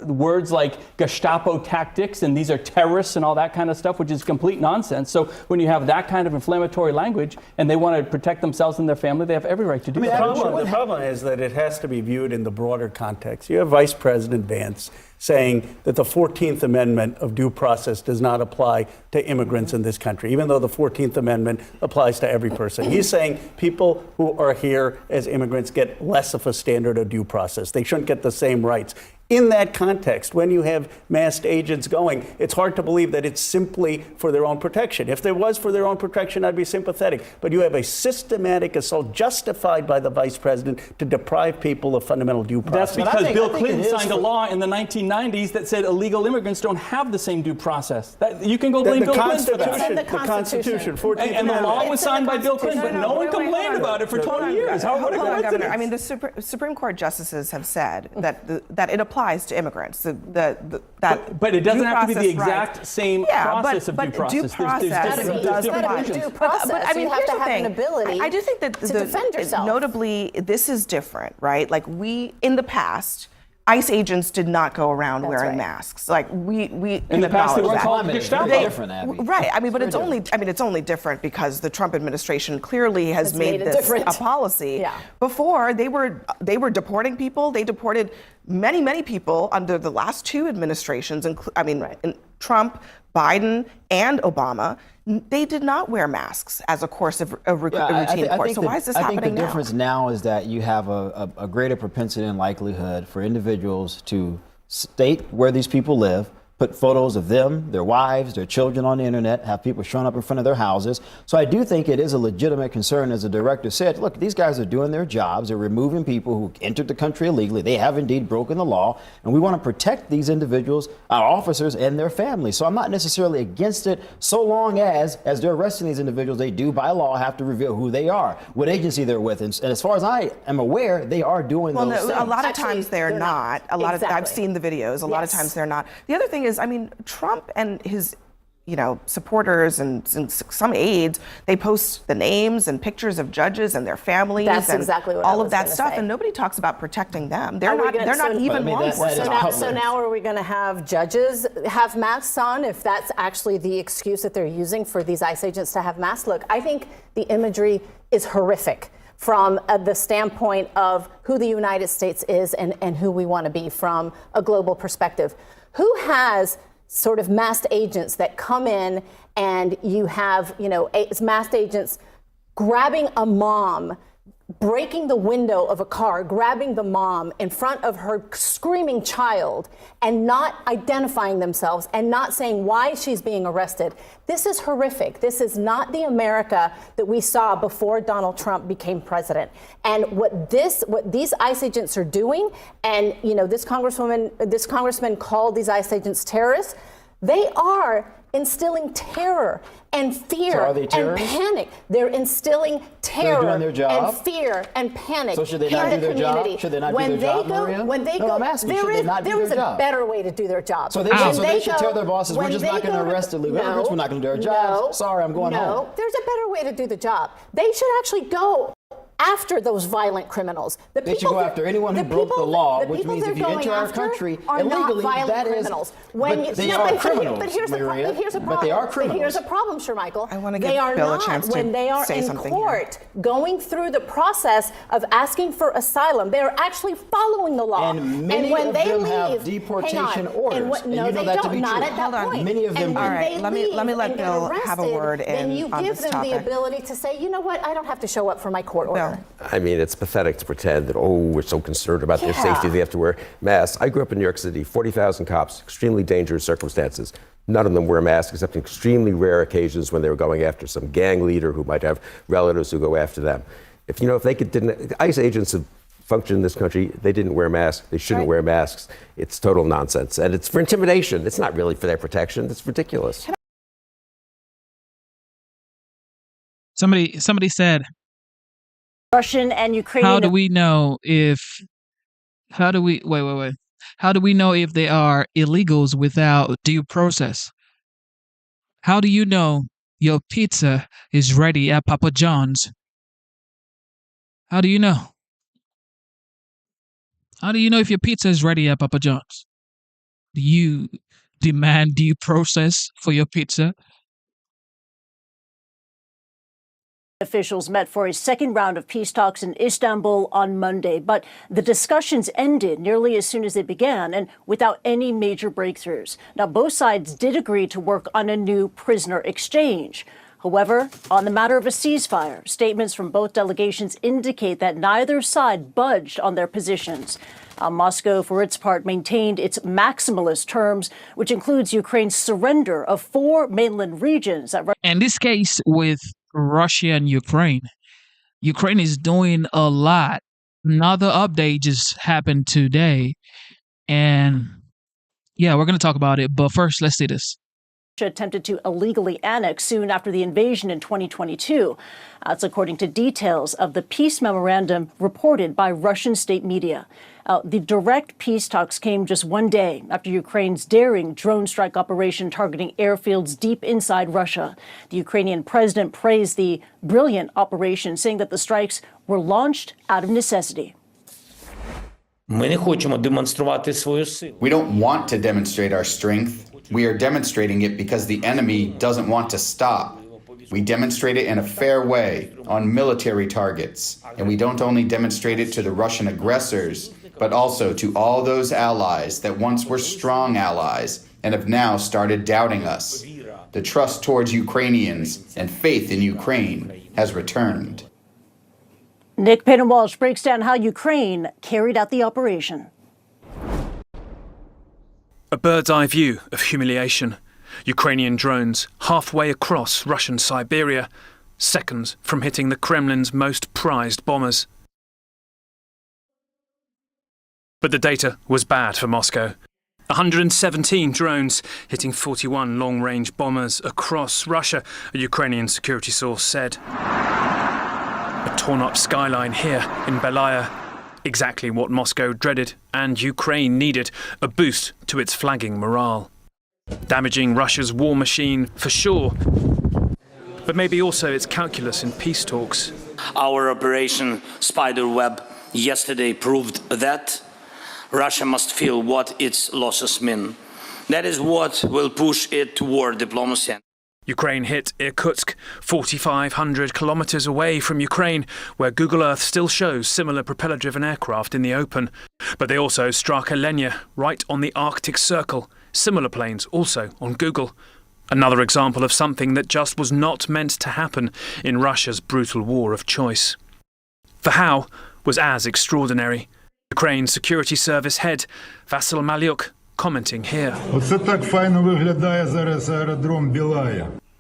words like Gestapo tactics and these are terrorists and all that kind of stuff, which is complete nonsense. So when you have that kind of inflammatory language and they want to protect themselves and their family, they have every right to do that. The problem is that it has to be viewed in the broader context. You have Vice President Vance saying that the 14th Amendment of due process does not apply to immigrants in this country, even though the 14th Amendment applies to every person. He's saying people who are here as immigrants get less of a standard of due process. They shouldn't get the same rights. In that context, when you have masked agents going, it's hard to believe that it's simply for their own protection. If there was for their own protection, I'd be sympathetic. But you have a systematic assault justified by the vice president to deprive people of fundamental due process. That's because Bill Clinton signed a law in the 1990s that said illegal immigrants don't have the same due process. You can go blame Bill Clinton for that. The Constitution. And the law was signed by Bill Clinton, but no one complained about it for 20 years. Hold on, Governor. I mean, the Supreme Court justices have said that it applies to immigrants. But it doesn't have to be the exact same process of due process. Due process does apply. Due process. But I mean, you have here's to the have thing. an ability I do think that to defend yourself. Notably, this is different, right? Like in the past, ICE agents did not go around wearing masks. Like we in the past they were called Gestapo. different, right? I mean, but it's only different because the Trump administration clearly has made this a policy. Yeah. Before they were deporting people. They deported many people under the last two administrations. Trump, Biden, and Obama. They did not wear masks as a course of a routine course. So why is this happening now? I think the difference now is that you have a greater propensity and likelihood for individuals to state where these people live, put photos of them, their wives, their children on the internet, have people showing up in front of their houses. So I do think it is a legitimate concern, as the director said. Look, these guys are doing their jobs. They're removing people who entered the country illegally. They have indeed broken the law. And we want to protect these individuals, our officers, and their families. So I'm not necessarily against it, so long as they're arresting these individuals, they do by law have to reveal who they are, what agency they're with. And as far as I am aware, they are doing those things. A lot of times they're not. I've seen the videos. A lot of times they're not. The other thing is, I mean, Trump and his supporters and some aides, they post the names and pictures of judges and their families. That's and exactly what all I of that was stuff, say. and nobody talks about protecting them. They're not even law enforcement. So now are we going to have judges have masks on if that's actually the excuse that they're using for these ICE agents to have masks? Look, I think the imagery is horrific from the standpoint of who the United States is and who we want to be from a global perspective. Who has sort of masked agents that come in and you have, masked agents grabbing a mom, breaking the window of a car, grabbing the mom in front of her screaming child and not identifying themselves and not saying why she's being arrested. This is horrific. This is not the America that we saw before Donald Trump became president. And what these ICE agents are doing, and this congressman called these ICE agents terrorists, they are instilling terror and fear and panic. They're instilling terror doing their job? and fear and panic So should they in not the do their community. job? Should they not do their job, Maria? When they No, go, I'm asking, there should they is not do there is their a job? better way to do their job. So they should tell their bosses, we're just not going to arrest illegal immigrants. We're not going to do our jobs. Sorry, I'm going home. No, there's a better way to do the job. They should actually go after those violent criminals. They should go after anyone who broke the law, which means if you enter our country illegally, that is. But they are criminals, Maria. But here's a problem. But they are criminals. But here's a problem, Sir Michael. I want to They give are Bill not a chance to when they are say in something court, going through the process of asking for asylum. They are actually following the law. And many when of they them leave, have deportation orders. No, you know they that don't. to be Not true. at that point. Many of them and do. All right, let me let Bill have a word then you on give this them topic. the ability to say, you know what, I don't have to show up for my court order. I mean, it's pathetic to pretend that, we're so concerned about their safety, they have to wear masks. I grew up in New York City, 40,000 cops, extremely dangerous circumstances. None of them wear masks except in extremely rare occasions when they were going after some gang leader who might have relatives who go after them. If they didn't, ICE agents have functioned in this country, they didn't wear masks, they shouldn't wear masks. It's total nonsense. And it's for intimidation. It's not really for their protection. It's ridiculous. Somebody said, Russian and Ukrainian. How do we know if they are illegals without due process? How do you know your pizza is ready at Papa John's? How do you know? How do you know if your pizza is ready at Papa John's? Do you demand due process for your pizza? Officials met for a second round of peace talks in Istanbul on Monday, but the discussions ended nearly as soon as they began and without any major breakthroughs. Now, both sides did agree to work on a new prisoner exchange. However, on the matter of a ceasefire, statements from both delegations indicate that neither side budged on their positions. Moscow, for its part, maintained its maximalist terms, which includes Ukraine's surrender of 4 mainland regions. In this case with Russia and Ukraine is doing a lot. Another update just happened today. And yeah, we're going to talk about it. But first, let's see this. Attempted to illegally annex soon after the invasion in 2022. That's according to details of the peace memorandum reported by Russian state media. The direct peace talks came just one day after Ukraine's daring drone strike operation targeting airfields deep inside Russia. The Ukrainian president praised the brilliant operation, saying that the strikes were launched out of necessity. We don't want to demonstrate our strength. We are demonstrating it because the enemy doesn't want to stop. We demonstrate it in a fair way on military targets. And we don't only demonstrate it to the Russian aggressors, but also to all those allies that once were strong allies and have now started doubting us. The trust towards Ukrainians and faith in Ukraine has returned. Nick Payton-Walsh breaks down how Ukraine carried out the operation. A bird's-eye view of humiliation. Ukrainian drones halfway across Russian Siberia, seconds from hitting the Kremlin's most prized bombers. But the data was bad for Moscow. 117 drones hitting 41 long-range bombers across Russia, a Ukrainian security source said. A torn-up skyline here in Belaya. Exactly what Moscow dreaded and Ukraine needed, a boost to its flagging morale. damaging Russia's war machine for sure, but maybe also its calculus in peace talks. Our Operation Spiderweb yesterday proved that Russia must feel what its losses mean. That is what will push it toward diplomacy. Ukraine hit Irkutsk, 4,500 kilometers away from Ukraine, where Google Earth still shows similar propeller-driven aircraft in the open. But they also struck Alenia, right on the Arctic Circle. Similar planes also on Google. Another example of something that just was not meant to happen in Russia's brutal war of choice. The how was as extraordinary. Ukraine's security service head, Vasyl Malyuk, commenting here.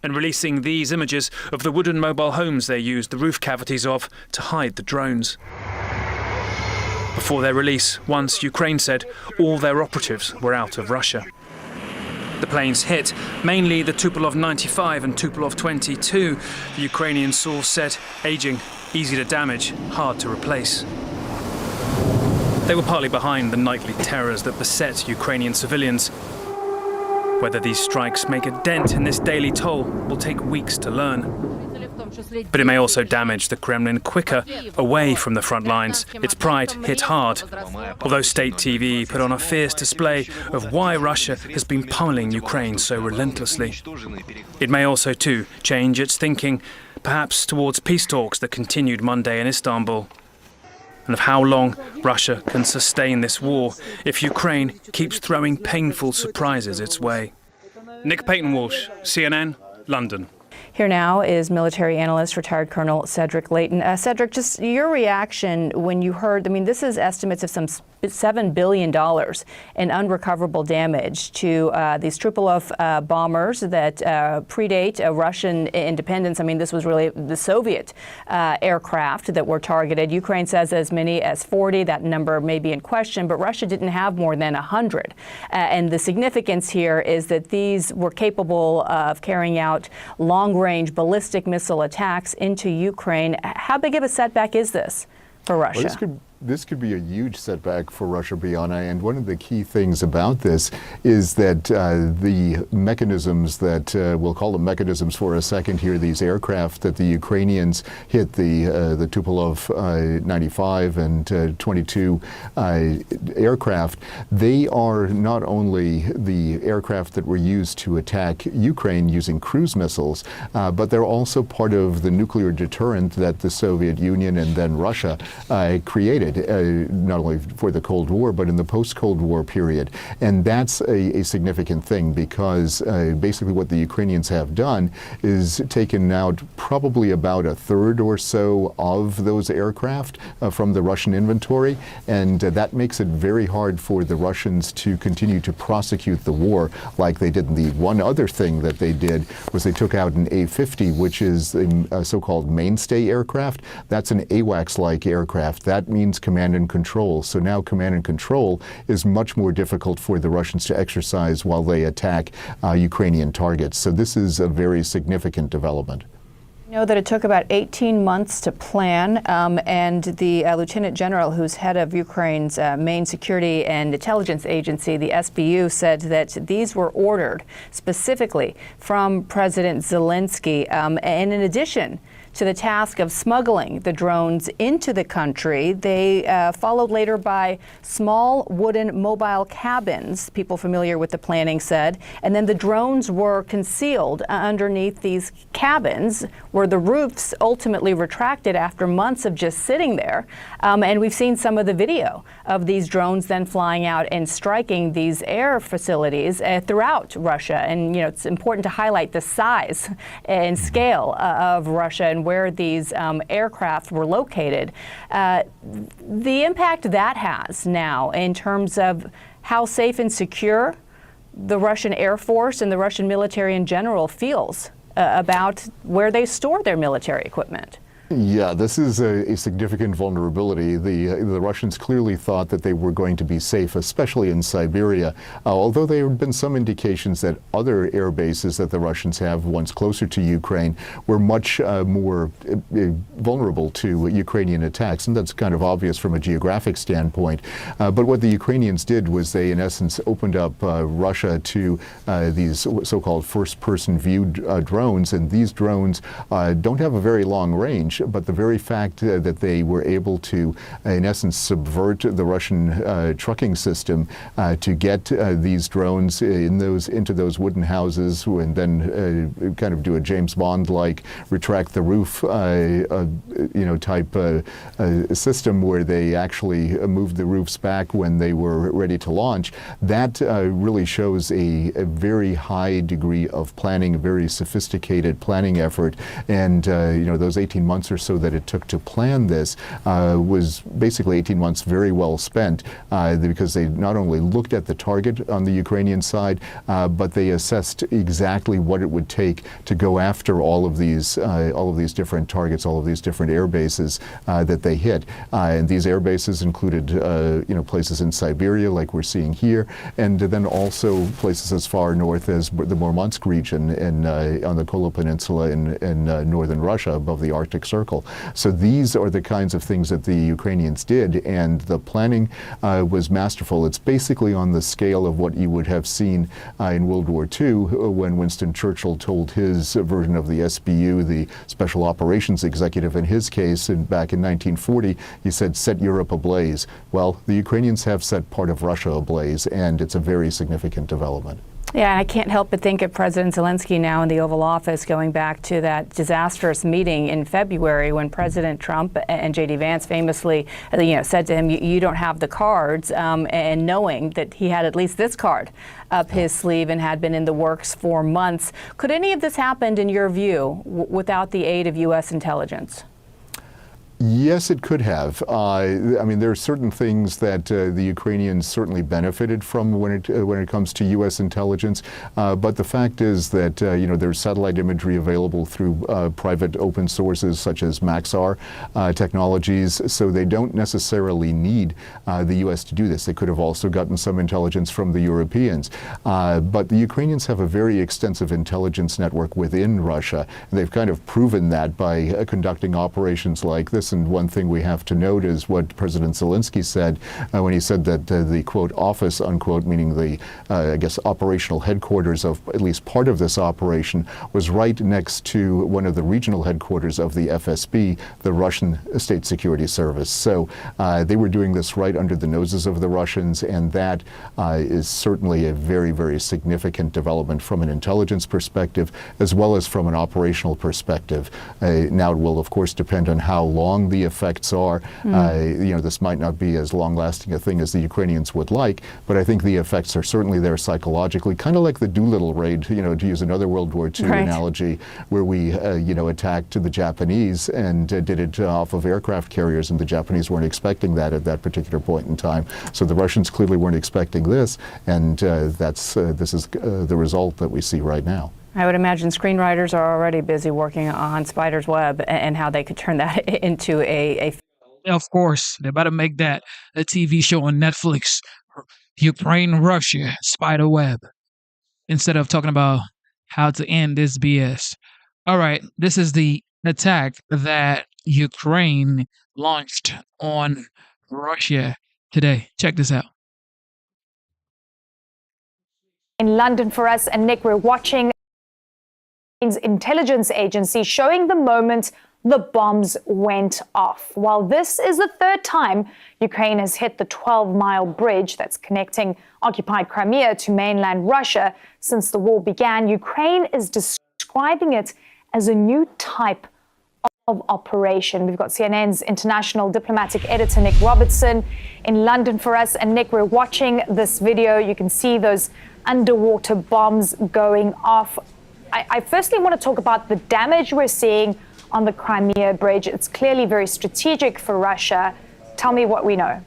And releasing these images of the wooden mobile homes they used the roof cavities of to hide the drones. Before their release, once Ukraine said all their operatives were out of Russia. The planes hit mainly the Tupolev 95 and Tupolev 22, the Ukrainian source said, aging, easy to damage, hard to replace. They were partly behind the nightly terrors that beset Ukrainian civilians. Whether these strikes make a dent in this daily toll will take weeks to learn. But it may also damage the Kremlin quicker, away from the front lines. Its pride hit hard. Although state TV put on a fierce display of why Russia has been pummeling Ukraine so relentlessly. It may also, too, change its thinking, perhaps towards peace talks that continued Monday in Istanbul. And of how long Russia can sustain this war if Ukraine keeps throwing painful surprises its way. Nick Payton-Walsh, CNN, London. Here now is military analyst, retired Colonel Cedric Leighton. Cedric, just your reaction when you heard, this is estimates of some $7 billion in unrecoverable damage to these Tupolev bombers that predate Russian independence. This was really the Soviet aircraft that were targeted. Ukraine says as many as 40. That number may be in question, but Russia didn't have more than 100. And the significance here is that these were capable of carrying out long-range ballistic missile attacks into Ukraine. How big of a setback is this for Russia? Well, this could be a huge setback for Russia, Brianna, and one of the key things about this is that the mechanisms that, we'll call them mechanisms for a second here, these aircraft that the Ukrainians hit, the Tupolev 95 and 22 aircraft, they are not only the aircraft that were used to attack Ukraine using cruise missiles, but they're also part of the nuclear deterrent that the Soviet Union and then Russia created. Not only for the Cold War, but in the post-Cold War period. And that's a significant thing because basically what the Ukrainians have done is taken out probably about a third or so of those aircraft from the Russian inventory. And that makes it very hard for the Russians to continue to prosecute the war like they did. And the one other thing that they did was they took out an A-50, which is a so-called mainstay aircraft. That's an AWACS-like aircraft. That means command and control. So now command and control is much more difficult for the Russians to exercise while they attack Ukrainian targets. So this is a very significant development. You know that it took about 18 months to plan, and the Lieutenant General, who's head of Ukraine's main security and intelligence agency, the SBU, said that these were ordered specifically from President Zelensky. And in addition to the task of smuggling the drones into the country, they followed later by small wooden mobile cabins, people familiar with the planning said, and then the drones were concealed underneath these cabins where the roofs ultimately retracted after months of just sitting there. And we've seen some of the video of these drones then flying out and striking these air facilities throughout Russia. And, it's important to highlight the size and scale of Russia and where these aircraft were located. The impact that has now in terms of how safe and secure the Russian Air Force and the Russian military in general feels about where they store their military equipment. Yeah, this is a significant vulnerability. The Russians clearly thought that they were going to be safe, especially in Siberia, although there have been some indications that other air bases that the Russians have, ones closer to Ukraine, were much more vulnerable to Ukrainian attacks, and that's kind of obvious from a geographic standpoint. But what the Ukrainians did was they, in essence, opened up Russia to these so-called first-person view drones, and these drones don't have a very long range. But the very fact that they were able to, in essence, subvert the Russian trucking system to get these drones into those wooden houses, and then kind of do a James Bond-like retract the roof, type system where they actually moved the roofs back when they were ready to launch. That really shows a very high degree of planning, a very sophisticated planning effort, and those 18 months or so that it took to plan this was basically 18 months very well spent because they not only looked at the target on the Ukrainian side, but they assessed exactly what it would take to go after all of these different targets, all of these different air bases that they hit. And these air bases included places in Siberia like we're seeing here, and then also places as far north as the Murmansk region on the Kola Peninsula in northern Russia above the Arctic Circle. So these are the kinds of things that the Ukrainians did, and the planning was masterful. It's basically on the scale of what you would have seen in World War II when Winston Churchill told his version of the SBU, the Special Operations Executive in his case, back in 1940, he said, "Set Europe ablaze." Well, the Ukrainians have set part of Russia ablaze, and it's a very significant development. Yeah, I can't help but think of President Zelensky now in the Oval Office, going back to that disastrous meeting in February when President Trump and J.D. Vance famously, said to him, "You don't have the cards," and knowing that he had at least this card up his sleeve and had been in the works for months. Could any of this happen, in your view, without the aid of U.S. intelligence? Yes, it could have. There are certain things that the Ukrainians certainly benefited from when it comes to U.S. intelligence. But the fact is that there's satellite imagery available through private open sources such as Maxar technologies, so they don't necessarily need the U.S. to do this. They could have also gotten some intelligence from the Europeans. But the Ukrainians have a very extensive intelligence network within Russia. And they've kind of proven that by conducting operations like this. And one thing we have to note is what President Zelensky said when he said that the, quote, office, unquote, meaning the, operational headquarters of at least part of this operation was right next to one of the regional headquarters of the FSB, the Russian State Security Service. So they were doing this right under the noses of the Russians, and that is certainly a very, very significant development from an intelligence perspective as well as from an operational perspective. Now it will, of course, depend on how long the effects are. This might not be as long-lasting a thing as the Ukrainians would like, but I think the effects are certainly there psychologically, kind of like the Doolittle raid, to use another World War II analogy, where we, attacked the Japanese and did it off of aircraft carriers, and the Japanese weren't expecting that at that particular point in time. So the Russians clearly weren't expecting this, and this is the result that we see right now. I would imagine screenwriters are already busy working on Spider's Web and how they could turn that into a. Of course, they're about to make that a TV show on Netflix, Ukraine, Russia, Spider Web, instead of talking about how to end this BS. All right, this is the attack that Ukraine launched on Russia today. Check this out. In London for us, and Nick, we're watching intelligence agency showing the moment the bombs went off. While this is the third time Ukraine has hit the 12-mile bridge that's connecting occupied Crimea to mainland Russia since the war began, Ukraine is describing it as a new type of operation. We've got CNN's international diplomatic editor, Nick Robertson, in London for us. And Nick, we're watching this video. You can see those underwater bombs going off. I firstly want to talk about the damage we're seeing on the Crimea bridge. It's clearly very strategic for Russia. Tell me what we know.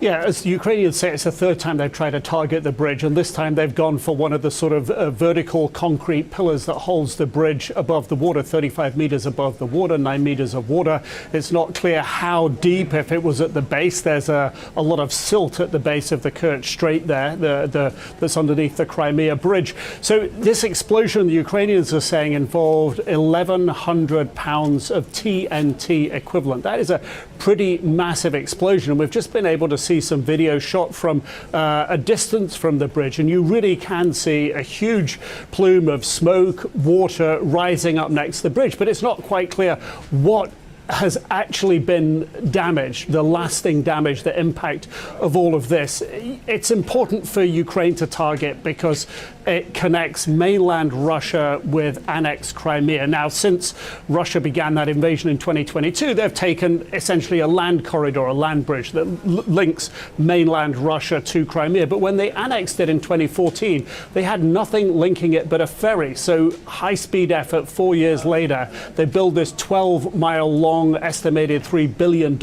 Yeah, as the Ukrainians say, it's the third time they've tried to target the bridge, and this time they've gone for one of the sort of vertical concrete pillars that holds the bridge above the water, 35 meters above the water, 9 meters of water. It's not clear how deep, if it was at the base. There's a lot of silt at the base of the Kerch Strait there, that's underneath the Crimea bridge. So this explosion, the Ukrainians are saying, involved 1,100 pounds of TNT equivalent. That is a pretty massive explosion, and we've just been able to see some video shot from a distance from the bridge, and you really can see a huge plume of smoke, water rising up next to the bridge, but it's not quite clear what has actually been damaged, the lasting damage, the impact of all of this. It's important for Ukraine to target because it connects mainland Russia with annexed Crimea. Now, since Russia began that invasion in 2022, they've taken essentially a land corridor, a land bridge that links mainland Russia to Crimea. But when they annexed it in 2014, they had nothing linking it but a ferry. So high-speed effort 4 years later, they build this 12-mile-long, estimated $3 billion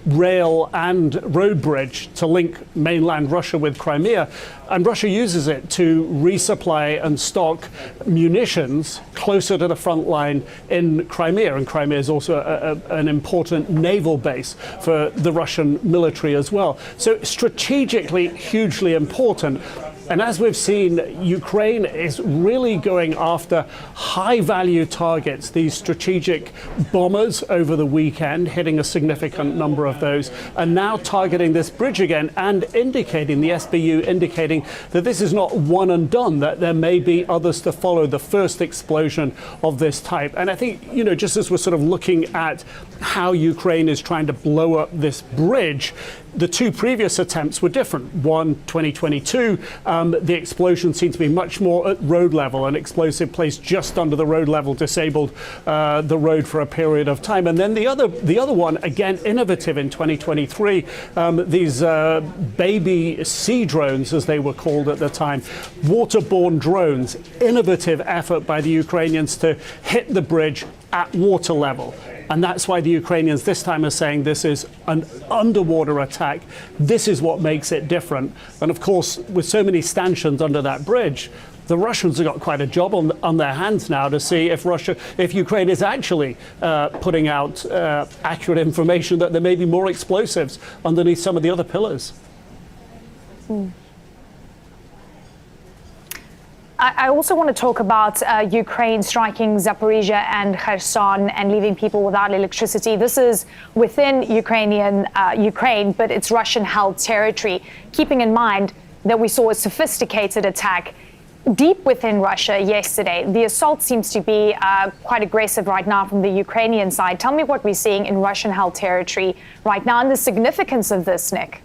rail and road bridge to link mainland Russia with Crimea. And Russia uses it to resupply and stock munitions closer to the front line in Crimea. And Crimea is also an important naval base for the Russian military as well. So strategically hugely important. And as we've seen, Ukraine is really going after high-value targets, these strategic bombers over the weekend, hitting a significant number of those, and now targeting this bridge again and indicating, the SBU indicating that this is not one and done, that there may be others to follow, the first explosion of this type. And I think, you know, just as we're sort of looking at how Ukraine is trying to blow up this bridge, the two previous attempts were different. One, 2022, the explosion seemed to be much more at road level. An explosive placed just under the road level disabled the road for a period of time. And then the other one, again innovative in 2023, these baby sea drones, as they were called at the time, waterborne drones, innovative effort by the Ukrainians to hit the bridge at water level. And that's why the Ukrainians this time are saying this is an underwater attack. This is what makes it different. And of course, with so many stanchions under that bridge, the Russians have got quite a job on their hands now to see if Ukraine is actually putting out accurate information that there may be more explosives underneath some of the other pillars. I also want to talk about Ukraine striking Zaporizhia and Kherson and leaving people without electricity. This is within Ukraine, but it's Russian-held territory. Keeping in mind that we saw a sophisticated attack deep within Russia yesterday. The assault seems to be quite aggressive right now from the Ukrainian side. Tell me what we're seeing in Russian-held territory right now and the significance of this, Nick.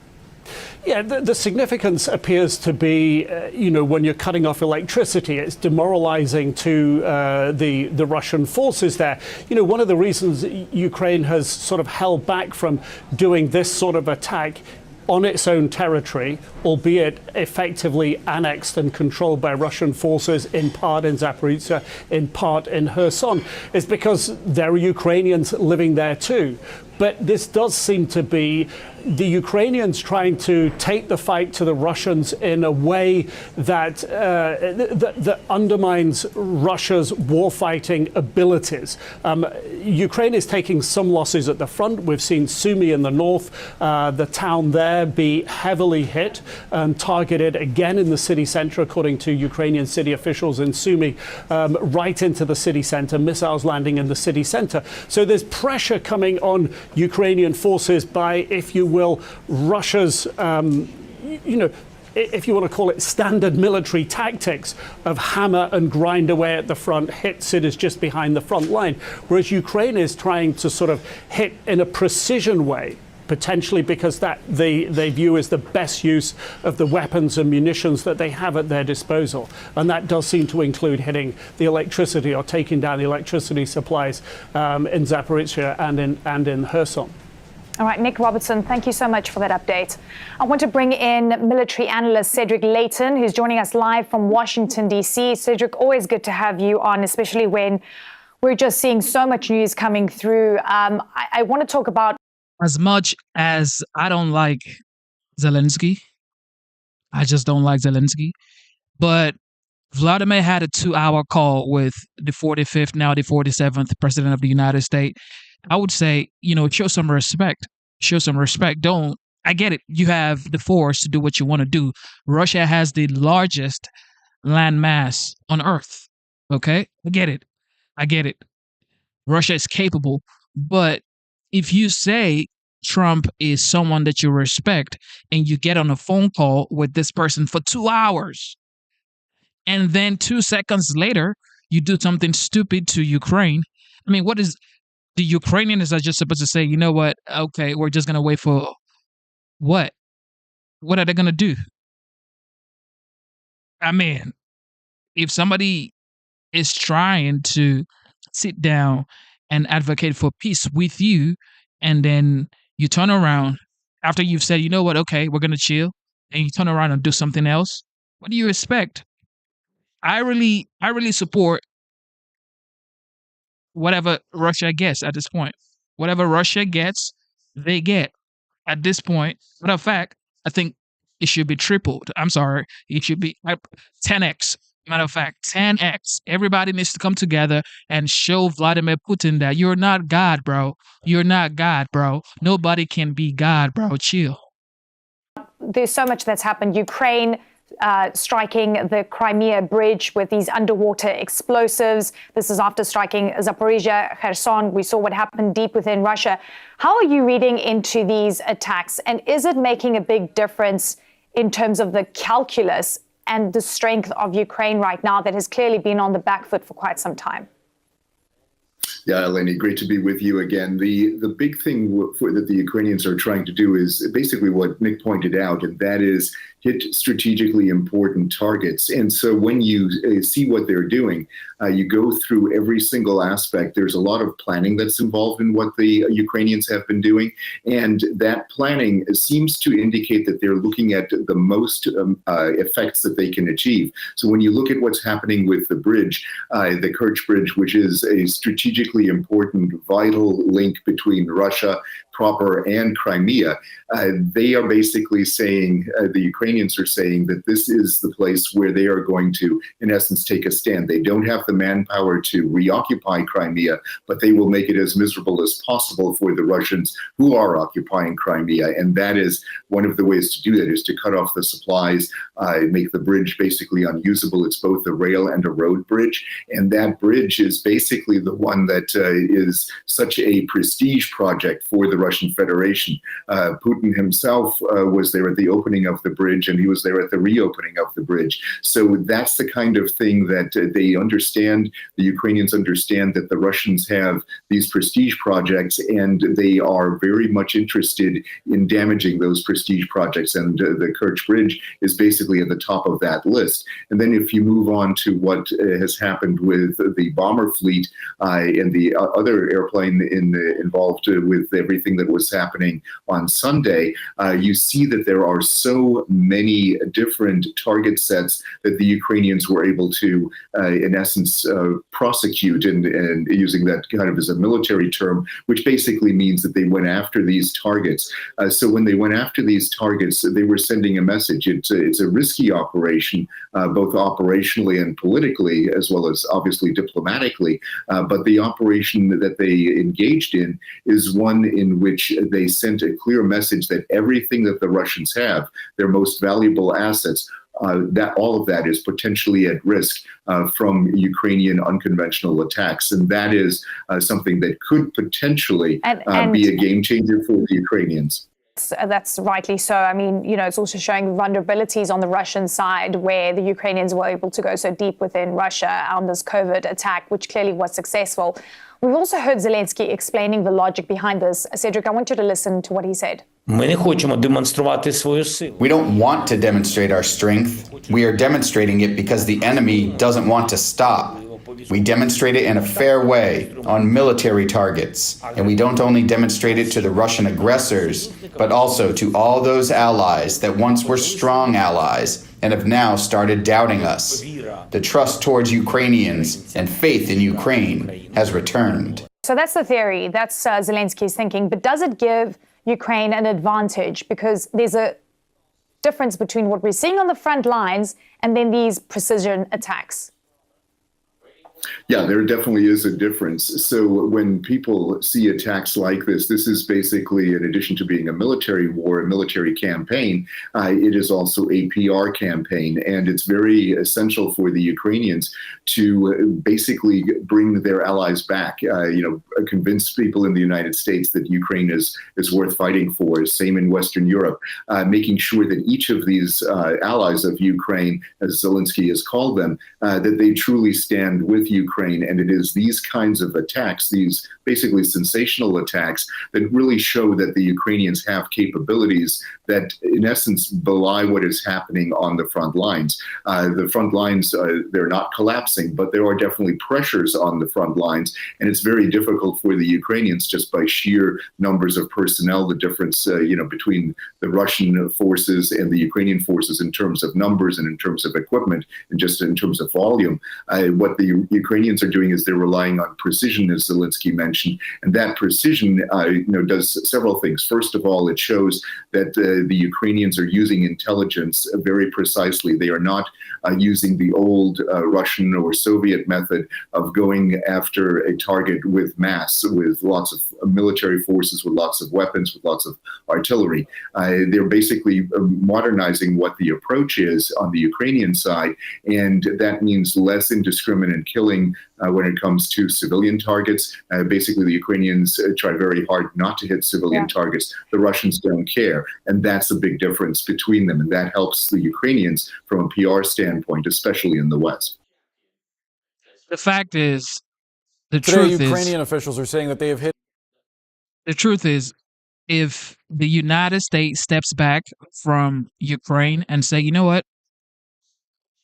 Yeah, the significance appears to be, when you're cutting off electricity, it's demoralizing to the Russian forces there. One of the reasons Ukraine has sort of held back from doing this sort of attack on its own territory, albeit effectively annexed and controlled by Russian forces, in part in Zaporizhia, in part in Kherson, is because there are Ukrainians living there too. But this does seem to be the Ukrainians trying to take the fight to the Russians in a way that that undermines Russia's warfighting abilities. Ukraine is taking some losses at the front. We've seen Sumy in the north, the town there, be heavily hit and targeted again in the city center, according to Ukrainian city officials in Sumy, right into the city center, missiles landing in the city center. So there's pressure coming on Ukrainian forces by, if you will, Russia's, if you want to call it standard military tactics of hammer and grind away at the front, hit cities just behind the front line, whereas Ukraine is trying to sort of hit in a precision way, potentially because that they view as the best use of the weapons and munitions that they have at their disposal. And that does seem to include hitting the electricity or taking down the electricity supplies in Zaporizhia and in Kherson. All right, Nick Robertson, thank you so much for that update. I want to bring in military analyst Cedric Layton, who's joining us live from Washington, D.C. Cedric, always good to have you on, especially when we're just seeing so much news coming through. I want to talk about... As much as I don't like Zelensky. I just don't like Zelensky. But Vladimir had a 2-hour call with the 45th, now the 47th president of the United States. I would say, show some respect. Show some respect. Don't, I get it. You have the force to do what you want to do. Russia has the largest land mass on Earth. Okay? I get it. I get it. Russia is capable. But if you say Trump is someone that you respect and you get on a phone call with this person for 2 hours, and then 2 seconds later, you do something stupid to Ukraine. I mean, what is the Ukrainians are just supposed to say, you know what? Okay, we're just going to wait for what? What are they going to do? I mean, if somebody is trying to sit down and advocate for peace with you, and then you turn around after you've said, you know what? Okay, we're going to chill, and you turn around and do something else, what do you expect? I really support whatever Russia gets at this point. Whatever Russia gets, they get at this point. Matter of fact, I think it should be tripled. I'm sorry. It should be 10x. Matter of fact, 10x. Everybody needs to come together and show Vladimir Putin that you're not God, bro. You're not God, bro. Nobody can be God, bro. Chill. There's so much that's happened. Ukraine striking the Crimea bridge with these underwater explosives. This is after striking Zaporizhia, Kherson. We saw what happened deep within Russia. How are you reading into these attacks? And is it making a big difference in terms of the calculus and the strength of Ukraine right now that has clearly been on the back foot for quite some time? Yeah, Eleni, great to be with you again. The big thing that the Ukrainians are trying to do is basically what Nick pointed out, and that is hit strategically important targets. And so when you see what they're doing, you go through every single aspect. There's a lot of planning that's involved in what the Ukrainians have been doing. And that planning seems to indicate that they're looking at the most effects that they can achieve. So when you look at what's happening with the bridge, the Kerch Bridge, which is a strategically important, vital link between Russia proper and Crimea, they are basically saying, the Ukrainians are saying that this is the place where they are going to, in essence, take a stand. They don't have the manpower to reoccupy Crimea, but they will make it as miserable as possible for the Russians who are occupying Crimea. And that is one of the ways to do that, is to cut off the supplies, make the bridge basically unusable. It's both a rail and a road bridge. And that bridge is basically the one that is such a prestige project for the Russian Federation. Putin himself was there at the opening of the bridge, and he was there at the reopening of the bridge. So that's the kind of thing that they understand. The Ukrainians understand that the Russians have these prestige projects, and they are very much interested in damaging those prestige projects. And the Kerch Bridge is basically at the top of that list. And then if you move on to what has happened with the bomber fleet and the other airplane involved with everything that was happening on Sunday, you see that there are so many different target sets that the Ukrainians were able to, in essence, prosecute, and using that kind of as a military term, which basically means that they went after these targets. So when they went after these targets, they were sending a message. It's a risky operation, both operationally and politically, as well as obviously diplomatically. But the operation that they engaged in is one in which they sent a clear message that everything that the Russians have, their most valuable assets, that all of that is potentially at risk from Ukrainian unconventional attacks. And that is something that could potentially be a game changer for the Ukrainians. That's rightly so. I mean, it's also showing vulnerabilities on the Russian side, where the Ukrainians were able to go so deep within Russia on this covert attack, which clearly was successful. We've also heard Zelensky explaining the logic behind this. Cedric, I want you to listen to what he said. We don't want to demonstrate our strength. We are demonstrating it because the enemy doesn't want to stop. We demonstrate it in a fair way on military targets. And we don't only demonstrate it to the Russian aggressors, but also to all those allies that once were strong allies and have now started doubting us. The trust towards Ukrainians and faith in Ukraine has returned. So that's the theory. That's Zelensky's thinking. But does it give Ukraine an advantage? Because there's a difference between what we're seeing on the front lines and then these precision attacks? Yeah, there definitely is a difference. So when people see attacks like this is basically, in addition to being a military war, a military campaign, it is also a PR campaign. And it's very essential for the Ukrainians to basically bring their allies back, convince people in the United States that Ukraine is worth fighting for. Same in Western Europe, making sure that each of these allies of Ukraine, as Zelensky has called them, that they truly stand with Ukraine. And it is these kinds of attacks, these basically sensational attacks, that really show that the Ukrainians have capabilities that, in essence, belie what is happening on the front lines. The front lines, they're not collapsing, but there are definitely pressures on the front lines. And it's very difficult for the Ukrainians, just by sheer numbers of personnel, the difference between the Russian forces and the Ukrainian forces in terms of numbers and in terms of equipment and just in terms of volume. What the Ukrainians are doing is they're relying on precision, as Zelensky mentioned, and that precision does several things. First of all, it shows that the Ukrainians are using intelligence very precisely. They are not using the old Russian or Soviet method of going after a target with mass, with lots of military forces, with lots of weapons, with lots of artillery. They're basically modernizing what the approach is on the Ukrainian side, and that means less indiscriminate killing when it comes to civilian targets. Basically, the Ukrainians try very hard not to hit civilian targets. The Russians don't care, and that's a big difference between them, and that helps the Ukrainians from a PR standpoint, especially in the West. The fact is, Today, Ukrainian officials are saying that they have hit. The truth is, if the United States steps back from Ukraine and say, you know what,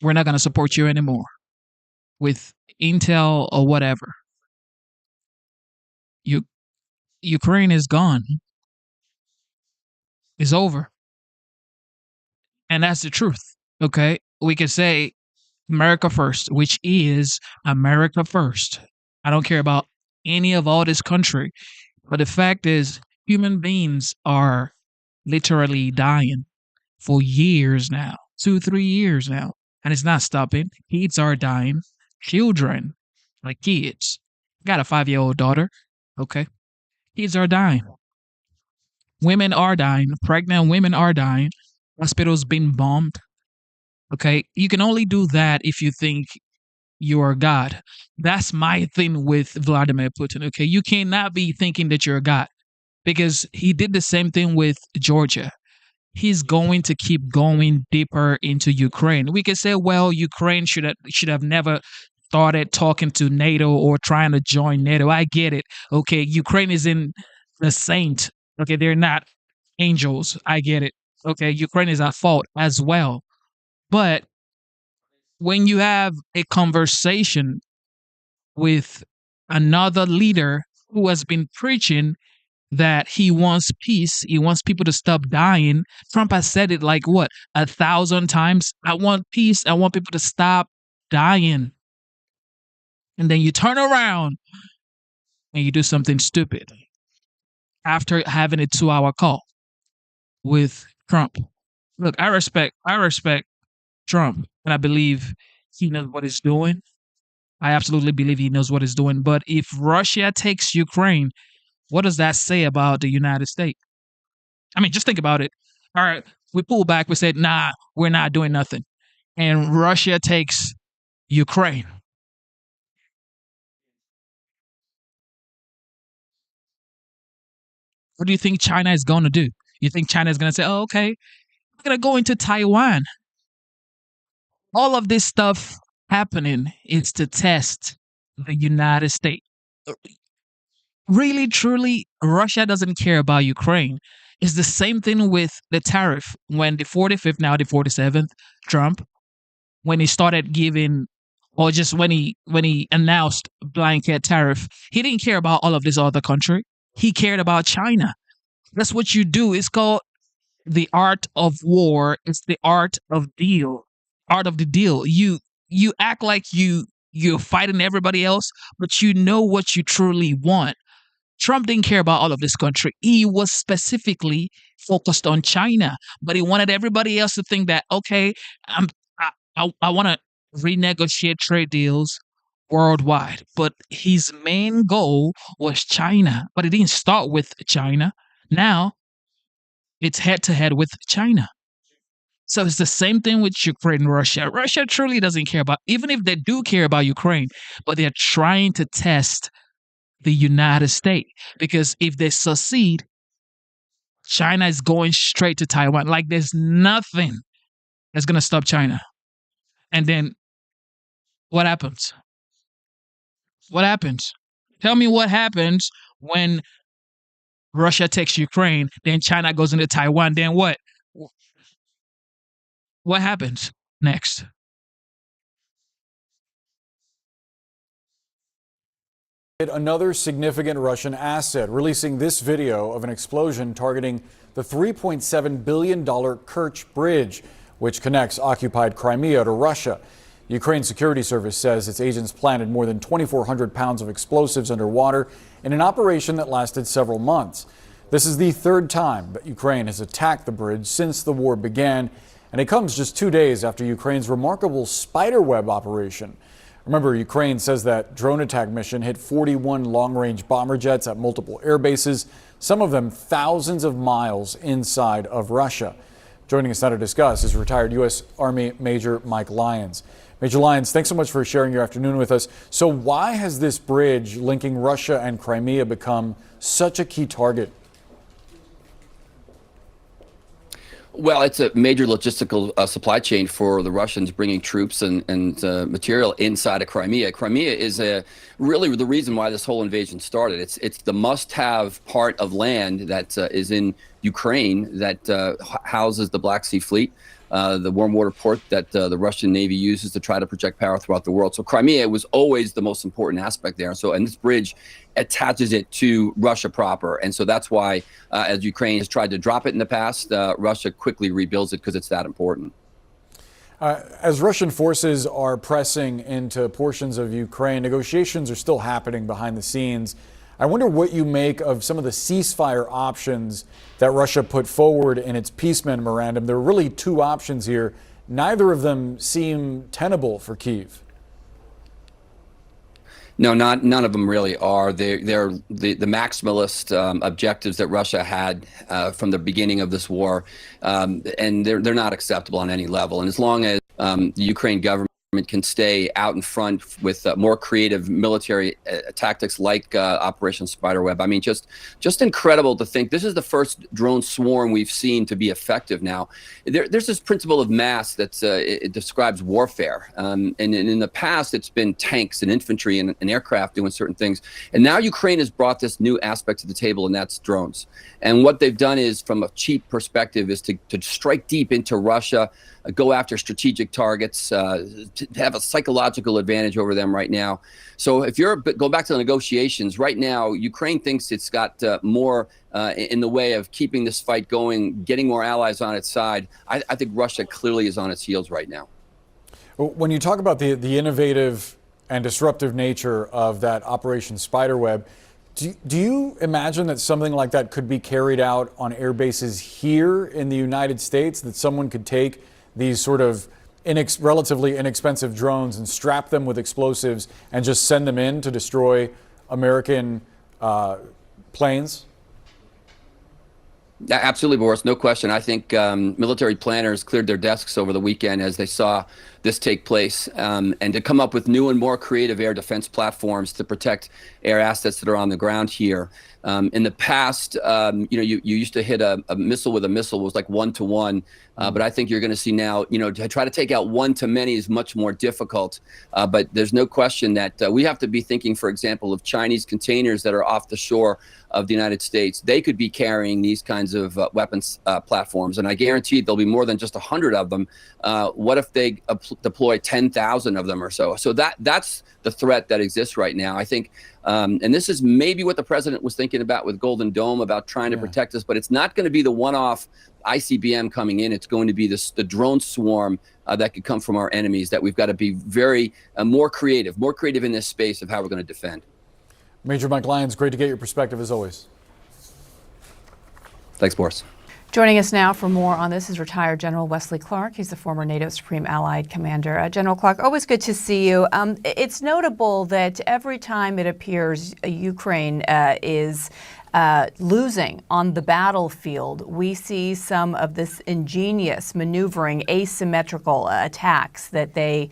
we're not going to support you anymore with intel or whatever, Ukraine is gone. It's over. And that's the truth. Okay? We could say America first, which is America first. I don't care about any of all this country. But the fact is, human beings are literally dying for years now, 2-3 years now. And it's not stopping. Kids are dying. Children, like kids. Got a 5-year-old daughter. Okay. Kids are dying. Women are dying. Pregnant women are dying. Hospitals being bombed. Okay. You can only do that if you think you are God. That's my thing with Vladimir Putin. Okay. You cannot be thinking that you're a God, because he did the same thing with Georgia. He's going to keep going deeper into Ukraine. We can say, well, Ukraine should have never started talking to NATO or trying to join NATO. I get it. Okay, Ukraine is in the saint. Okay, they're not angels. I get it. Okay, Ukraine is at fault as well. But when you have a conversation with another leader who has been preaching that he wants peace, he wants people to stop dying. Trump has said it like, 1,000 times? I want peace. I want people to stop dying. And then you turn around and you do something stupid after having a 2-hour call with Trump. Look, I respect Trump, and I believe he knows what he's doing. I absolutely believe he knows what he's doing. But if Russia takes Ukraine, what does that say about the United States? I mean, just think about it. All right, we pull back. We said, nah, we're not doing nothing. And Russia takes Ukraine. What do you think China is going to do? You think China is going to say, oh, okay, we're going to go into Taiwan. All of this stuff happening is to test the United States. Really, truly, Russia doesn't care about Ukraine. It's the same thing with the tariff. When the 45th, now the 47th, Trump, when he started giving, or just when he announced blanket tariff, he didn't care about all of this other country. He cared about China. That's what you do. It's called the art of war. It's the art of deal. Art of the deal. You act like you're fighting everybody else, but you know what you truly want. Trump didn't care about all of this country. He was specifically focused on China, but he wanted everybody else to think that, okay, I want to renegotiate trade deals worldwide. But his main goal was China, but it didn't start with China. Now it's head to head with China. So it's the same thing with Ukraine and Russia. Russia truly doesn't care about, even if they do care about Ukraine, but they're trying to test the United States, because if they succeed, China is going straight to Taiwan. Like there's nothing that's going to stop China. And then what happens? What happens? Tell me what happens when Russia takes Ukraine, then China goes into Taiwan, then what? What happens next? Another significant Russian asset, releasing this video of an explosion targeting the $3.7 billion Kerch Bridge, which connects occupied Crimea to Russia. Ukraine's security service says its agents planted more than 2,400 pounds of explosives underwater in an operation that lasted several months. This is the third time that Ukraine has attacked the bridge since the war began, and it comes just 2 days after Ukraine's remarkable spiderweb operation. Remember, Ukraine says that drone attack mission hit 41 long-range bomber jets at multiple air bases, some of them thousands of miles inside of Russia. Joining us now to discuss is retired U.S. Army Major Mike Lyons. Major Lyons, thanks so much for sharing your afternoon with us. So why has this bridge linking Russia and Crimea become such a key target? Well, it's a major logistical supply chain for the Russians, bringing troops and material inside of Crimea. Crimea is really the reason why this whole invasion started. It's the must-have part of land that is in Ukraine that houses the Black Sea Fleet, the warm water port that the Russian Navy uses to try to project power throughout the world. So Crimea was always the most important aspect there. And this bridge attaches it to Russia proper. And so that's why, as Ukraine has tried to drop it in the past, Russia quickly rebuilds it because it's that important. As Russian forces are pressing into portions of Ukraine, negotiations are still happening behind the scenes. I wonder what you make of some of the ceasefire options that Russia put forward in its peace memorandum. There are really two options here. Neither of them seem tenable for Kyiv. No, none of them really are. They're the maximalist objectives that Russia had from the beginning of this war, and they're not acceptable on any level. And as long as the Ukraine government can stay out in front with more creative military tactics like Operation Spiderweb. I mean, just incredible to think this is the first drone swarm we've seen to be effective now. There's this principle of mass that it describes warfare. And in the past, it's been tanks and infantry and aircraft doing certain things. And now Ukraine has brought this new aspect to the table, and that's drones. And what they've done is, from a cheap perspective, is to strike deep into Russia, go after strategic targets, to have a psychological advantage over them right now. So if go back to the negotiations, right now, Ukraine thinks it's got more in the way of keeping this fight going, getting more allies on its side. I think Russia clearly is on its heels right now. When you talk about the innovative and disruptive nature of that Operation Spiderweb, do you imagine that something like that could be carried out on air bases here in the United States, that someone could take these sort of relatively inexpensive drones and strap them with explosives and just send them in to destroy American planes? Absolutely, Boris. No question. I think military planners cleared their desks over the weekend as they saw this take place, and to come up with new and more creative air defense platforms to protect air assets that are on the ground here. In the past, you used to hit a missile with a missile. It was like 1-to-1. But I think you're going to see now, to try to take out one-to-many is much more difficult. But there's no question that we have to be thinking, for example, of Chinese containers that are off the shore of the United States. They could be carrying these kinds of weapons platforms. And I guarantee there'll be more than just 100 of them. What if they deploy 10,000 of them or so? So that's the threat that exists right now. I think, and this is maybe what the president was thinking about with Golden Dome, about trying to protect us, but it's not going to be the one-off ICBM coming in. It's going to be the drone swarm that could come from our enemies that we've got to be very more creative in this space of how we're going to defend. Major Mike Lyons, great to get your perspective as always. Thanks, Boris. Joining us now for more on this is retired General Wesley Clark. He's the former NATO Supreme Allied Commander. General Clark, always good to see you. It's notable that every time it appears Ukraine is losing on the battlefield, we see some of this ingenious maneuvering, asymmetrical attacks that they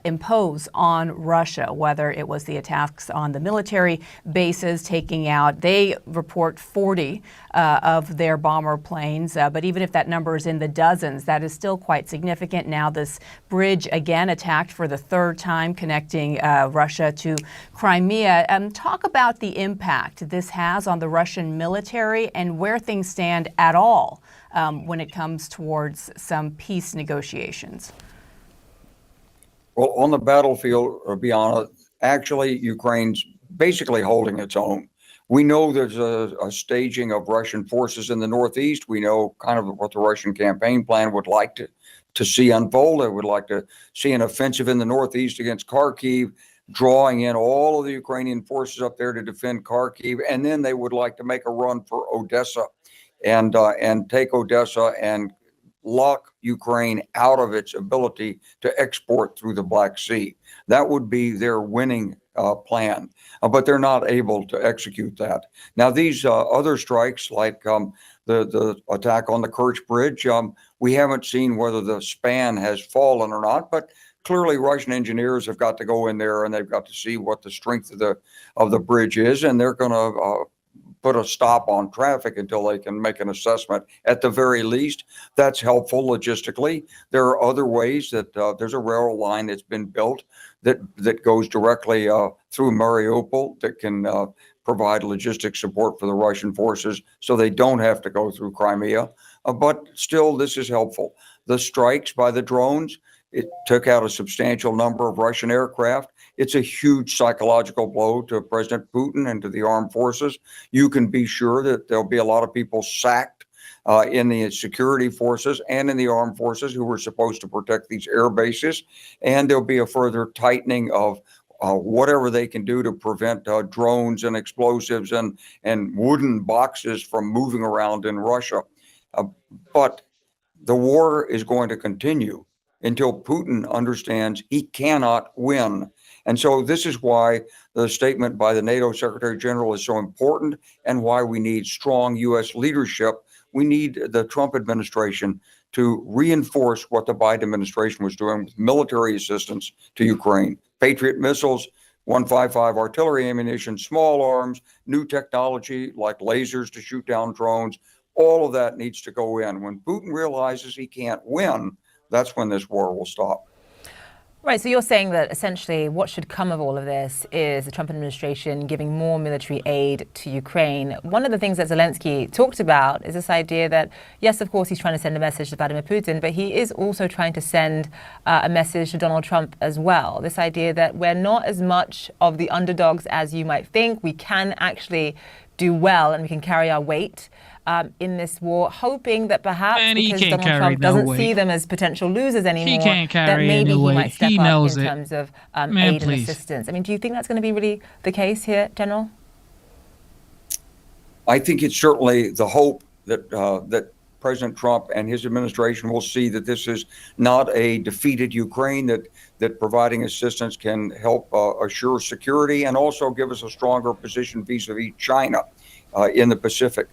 impose on Russia, whether it was the attacks on the military bases, taking out, they report 40 of their bomber planes, but even if that number is in the dozens, that is still quite significant. Now this bridge again attacked for the third time, connecting Russia to Crimea. Talk about the impact this has on the Russian military and where things stand at all when it comes towards some peace negotiations. Well, on the battlefield, Bianna, actually, Ukraine's basically holding its own. We know there's a staging of Russian forces in the Northeast. We know kind of what the Russian campaign plan would like to see unfold. They would like to see an offensive in the Northeast against Kharkiv, drawing in all of the Ukrainian forces up there to defend Kharkiv. And then they would like to make a run for Odessa and take Odessa and lock Ukraine out of its ability to export through the Black Sea. That would be their winning plan, but they're not able to execute that. Now, these other strikes, like the attack on the Kerch Bridge, we haven't seen whether the span has fallen or not, but clearly Russian engineers have got to go in there and they've got to see what the strength of the bridge is, and they're going to put a stop on traffic until they can make an assessment. At the very least, that's helpful logistically. There are other ways that there's a railroad line that's been built that goes directly through Mariupol that can provide logistic support for the Russian forces so they don't have to go through Crimea. But still, this is helpful. The strikes by the drones, it took out a substantial number of Russian aircraft. It's a huge psychological blow to President Putin and to the armed forces. You can be sure that there'll be a lot of people sacked in the security forces and in the armed forces who were supposed to protect these air bases. And there'll be a further tightening of whatever they can do to prevent drones and explosives and wooden boxes from moving around in Russia. But the war is going to continue until Putin understands he cannot win. And so this is why the statement by the NATO Secretary General is so important and why we need strong U.S. leadership. We need the Trump administration to reinforce what the Biden administration was doing with military assistance to Ukraine. Patriot missiles, 155 artillery ammunition, small arms, new technology like lasers to shoot down drones. All of that needs to go in. When Putin realizes he can't win, that's when this war will stop. Right, so you're saying that essentially what should come of all of this is the Trump administration giving more military aid to Ukraine. One of the things that Zelensky talked about is this idea that, yes, of course, he's trying to send a message to Vladimir Putin, but he is also trying to send a message to Donald Trump as well. This idea that we're not as much of the underdogs as you might think. We can actually do well and we can carry our weight in this war, hoping that perhaps because Donald Trump doesn't see them as potential losers anymore, that maybe he might step up in terms of aid and assistance. I mean, do you think that's going to be really the case here, General? I think it's certainly the hope that that President Trump and his administration will see that this is not a defeated Ukraine, that providing assistance can help assure security and also give us a stronger position vis-a-vis China in the Pacific.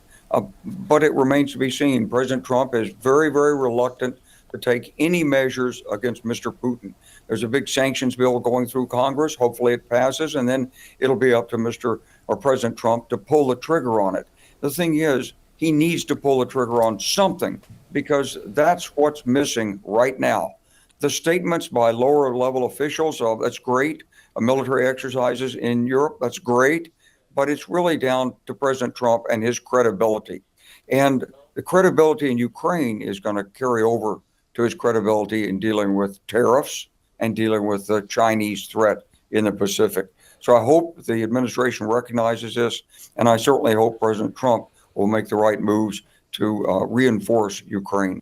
But it remains to be seen. President Trump is very, very reluctant to take any measures against Mr. Putin. There's a big sanctions bill going through Congress. Hopefully it passes, and then it'll be up to President Trump to pull the trigger on it. The thing is, he needs to pull the trigger on something because that's what's missing right now. The statements by lower level officials, that's great. Military exercises in Europe, that's great. But it's really down to President Trump and his credibility. And the credibility in Ukraine is going to carry over to his credibility in dealing with tariffs and dealing with the Chinese threat in the Pacific. So I hope the administration recognizes this, and I certainly hope President Trump will make the right moves to reinforce Ukraine.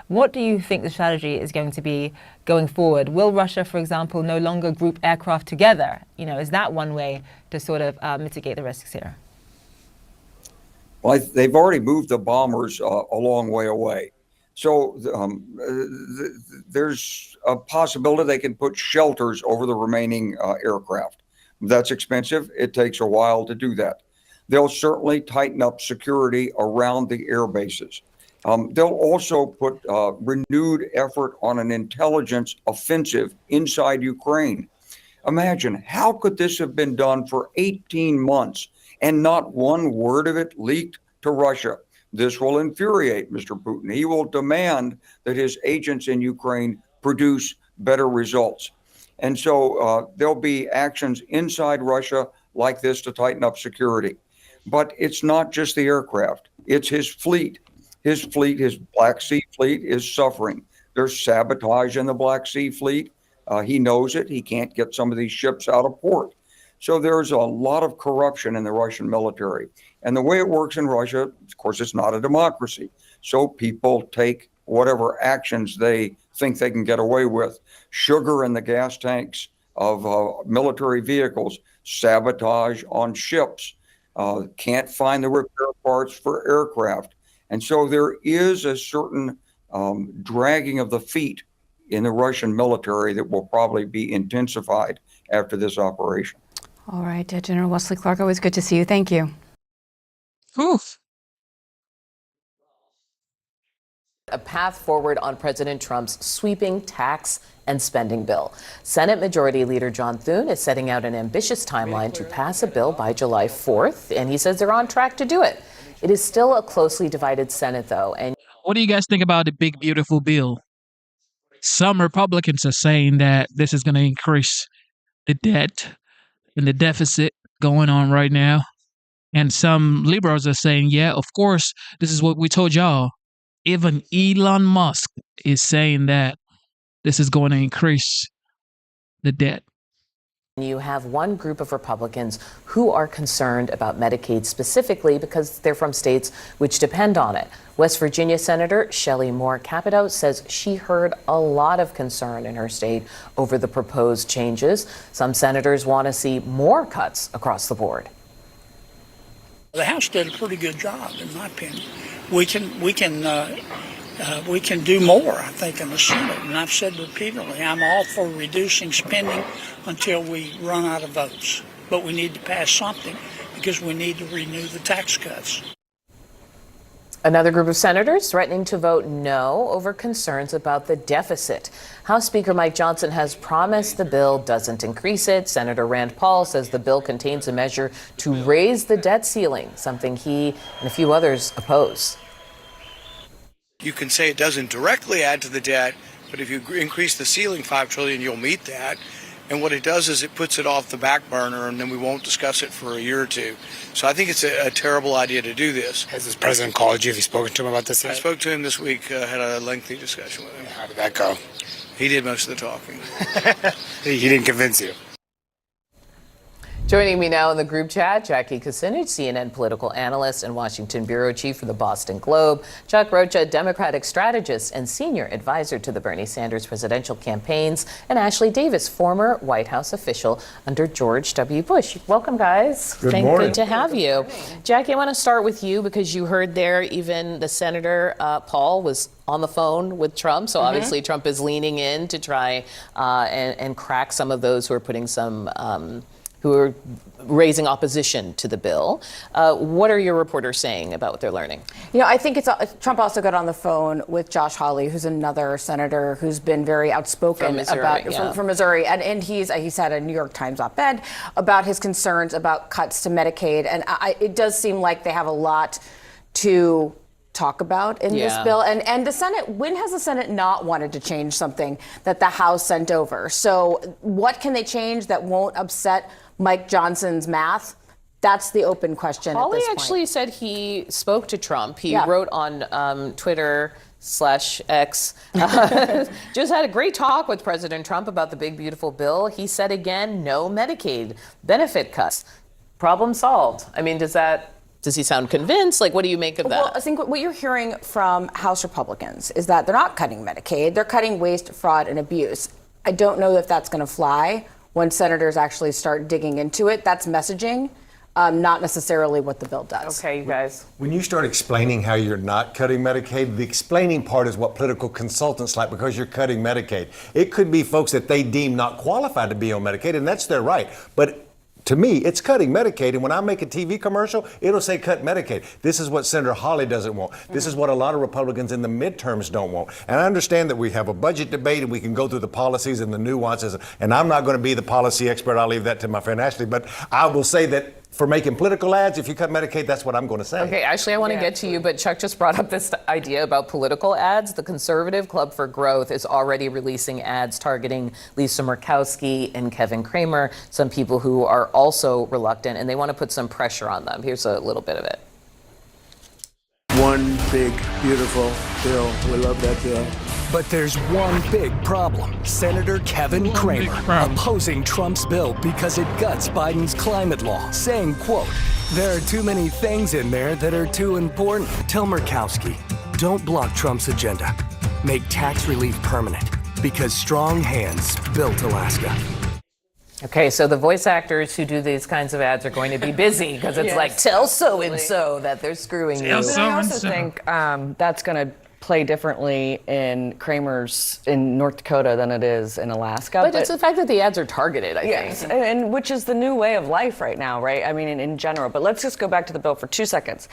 What do you think the strategy is going to be going forward? Will Russia, for example, no longer group aircraft together? Is that one way to sort of mitigate the risks here? Well, they've already moved the bombers a long way away. So there's a possibility they can put shelters over the remaining aircraft. That's expensive. It takes a while to do that. They'll certainly tighten up security around the air bases. They'll also put renewed effort on an intelligence offensive inside Ukraine. Imagine, how could this have been done for 18 months and not one word of it leaked to Russia? This will infuriate Mr. Putin. He will demand that his agents in Ukraine produce better results. And so there'll be actions inside Russia like this to tighten up security. But it's not just the aircraft, it's his fleet. His Black Sea fleet is suffering. There's sabotage in the Black Sea fleet. He knows it. He can't get some of these ships out of port. So there's a lot of corruption in the Russian military. And the way it works in Russia, of course, it's not a democracy. So people take whatever actions they think they can get away with. Sugar in the gas tanks of military vehicles, sabotage on ships, can't find the repair parts for aircraft. And so there is a certain dragging of the feet in the Russian military that will probably be intensified after this operation. All right, General Wesley Clark, always good to see you. Thank you. Oof. A path forward on President Trump's sweeping tax and spending bill. Senate Majority Leader John Thune is setting out an ambitious timeline to pass a bill by July 4th, and he says they're on track to do it. It is still a closely divided Senate, though. And what do you guys think about the big, beautiful bill? Some Republicans are saying that this is going to increase the debt and the deficit going on right now. And some liberals are saying, yeah, of course, this is what we told y'all. Even Elon Musk is saying that this is going to increase the debt. you have one group of Republicans who are concerned about Medicaid specifically because they're from states which depend on it. West Virginia Senator Shelley Moore Capito says she heard a lot of concern in her state over the proposed changes. Some senators want to see more cuts across the board. The House did a pretty good job, in my opinion. We can do more, I think, in the Senate. And I've said repeatedly, I'm all for reducing spending until we run out of votes. But we need to pass something because we need to renew the tax cuts. Another group of senators threatening to vote no over concerns about the deficit. House Speaker Mike Johnson has promised the bill doesn't increase it. Senator Rand Paul says the bill contains a measure to raise the debt ceiling, something he and a few others oppose. You can say it doesn't directly add to the debt, but if you increase the ceiling $5 trillion, you'll meet that. And what it does is it puts it off the back burner, and then we won't discuss it for a year or two. So I think it's a terrible idea to do this. Has the president called you? Have you spoken to him about this yet? I spoke to him this week, had a lengthy discussion with him. How did that go? He did most of the talking. He didn't convince you. Joining me now in the group chat, Jackie Kucinich, CNN political analyst and Washington bureau chief for the Boston Globe, Chuck Rocha, Democratic strategist and senior advisor to the Bernie Sanders presidential campaigns, and Ashley Davis, former White House official under George W. Bush. Welcome, guys. Good morning. Good to have you. Jackie, I want to start with you because you heard there even the Senator Paul was on the phone with Trump. So obviously Trump is leaning in to try and crack some of those who are putting some who are raising opposition to the bill. What are your reporters saying about what they're learning? You know, I think Trump also got on the phone with Josh Hawley, who's another senator who's been very outspoken from Missouri, from Missouri. And he's had a New York Times op-ed about his concerns about cuts to Medicaid. And it does seem like they have a lot to talk about in this bill. And the Senate, when has the Senate not wanted to change something that the House sent over? So what can they change that won't upset Mike Johnson's math? That's the open question Hawley at this point. actually said he spoke to Trump. He wrote on Twitter/X, just had a great talk with President Trump about the big, beautiful bill. He said again, no Medicaid benefit cuts. Problem solved. I mean, does that Does he sound convinced? Like, what do you make of that? Well, I think what you're hearing from House Republicans is that they're not cutting Medicaid. They're cutting waste, fraud, and abuse. I don't know if that's going to fly when senators actually start digging into it. That's messaging, not necessarily what the bill does. Okay, you guys. When you start explaining how you're not cutting Medicaid, the explaining part is what political consultants like, because you're cutting Medicaid. It could be folks that they deem not qualified to be on Medicaid, and that's their right. But to me, it's cutting Medicaid, and when I make a TV commercial, it'll say cut Medicaid. This is what Senator Hawley doesn't want. This is what a lot of Republicans in the midterms don't want. And I understand that we have a budget debate and we can go through the policies and the nuances, and I'm not going to be the policy expert. I'll leave that to my friend Ashley, but I will say that for making political ads, if you cut Medicaid, that's what I'm going to say. Okay, Ashley, I want to get to you, but Chuck just brought up this idea about political ads. The Conservative Club for Growth is already releasing ads targeting Lisa Murkowski and Kevin Cramer, some people who are also reluctant, and they want to put some pressure on them. Here's a little bit of it. One big, beautiful bill. We love that bill. But there's one big problem. Senator Kevin Cramer opposing Trump's bill because it guts Biden's climate law, saying, quote, "There are too many things in there that are too important." Tell Murkowski, don't block Trump's agenda. Make tax relief permanent, because strong hands built Alaska. Okay, so the voice actors who do these kinds of ads are going to be busy because it's like, tell so-and-so that they're screwing you. But I also think that's going to play differently in Cramer's in North Dakota than it is in Alaska. But it's the fact that the ads are targeted, I yes, think. and which is the new way of life right now, right? I mean, in general. But let's just go back to the bill for 2 seconds.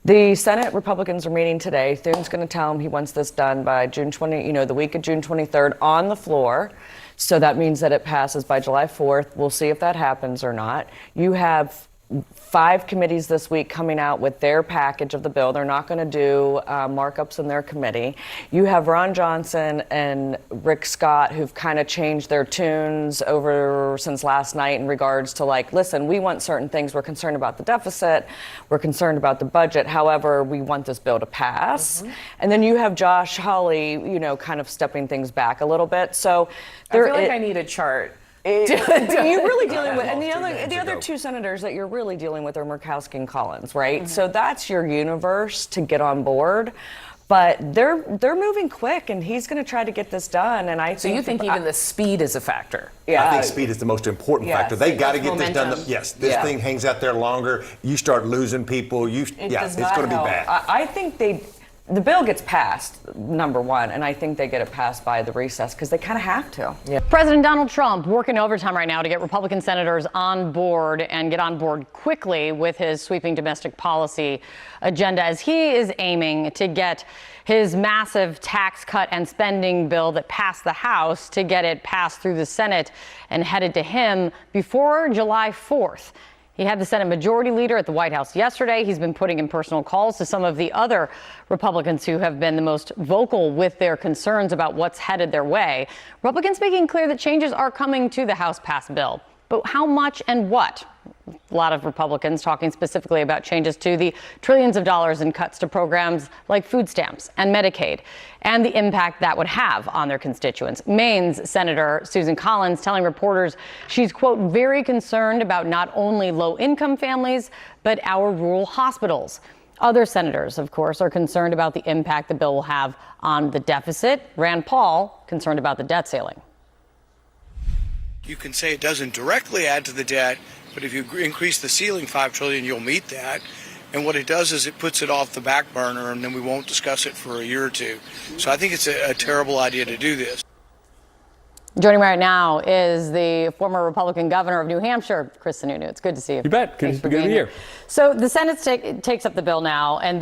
The Senate Republicans are meeting today. Thune's going to tell him he wants this done by June 20, the week of June 23rd on the floor. So that means that it passes by July 4th. We'll see if that happens or not. You have 5 committees this week coming out with their package of the bill. They're not going to do markups in their committee. You have Ron Johnson and Rick Scott who've kind of changed their tunes over since last night in regards to like, listen, we want certain things. We're concerned about the deficit. We're concerned about the budget. However, we want this bill to pass. And then you have Josh Hawley, kind of stepping things back a little bit. So I feel like I need a chart. You're really dealing with, and the other 2 senators that you're really dealing with are Murkowski and Collins, right? So that's your universe to get on board. But they're moving quick, and he's going to try to get this done. And I So you think even the speed is a factor? I think speed is the most important factor. They got to get this done. Yes, this thing hangs out there longer. You start losing people. It's going to be bad. I think the bill gets passed, number one, and I think they get it passed by the recess because they kind of have to. President Donald Trump working overtime right now to get Republican senators on board and get on board quickly with his sweeping domestic policy agenda as he is aiming to get his massive tax cut and spending bill that passed the House to get it passed through the Senate and headed to him before July 4th. He had the Senate Majority Leader at the White House yesterday. He's been putting in personal calls to some of the other Republicans who have been the most vocal with their concerns about what's headed their way. Republicans making clear that changes are coming to the House-passed bill. But how much and what? A lot of Republicans talking specifically about changes to the trillions of dollars in cuts to programs like food stamps and Medicaid and the impact that would have on their constituents. Maine's Senator Susan Collins telling reporters she's, quote, very concerned about not only low-income families, but our rural hospitals. Other senators, of course, are concerned about the impact the bill will have on the deficit. Rand Paul concerned about the debt ceiling. You can say it doesn't directly add to the debt, but if you increase the ceiling $5 trillion, you'll meet that. And what it does is it puts it off the back burner, and then we won't discuss it for a year or two. So I think it's a terrible idea to do this. Joining me right now is the former Republican governor of New Hampshire, Chris Sununu. It's good to see you. You bet. Good to be here. So the Senate takes up the bill now, and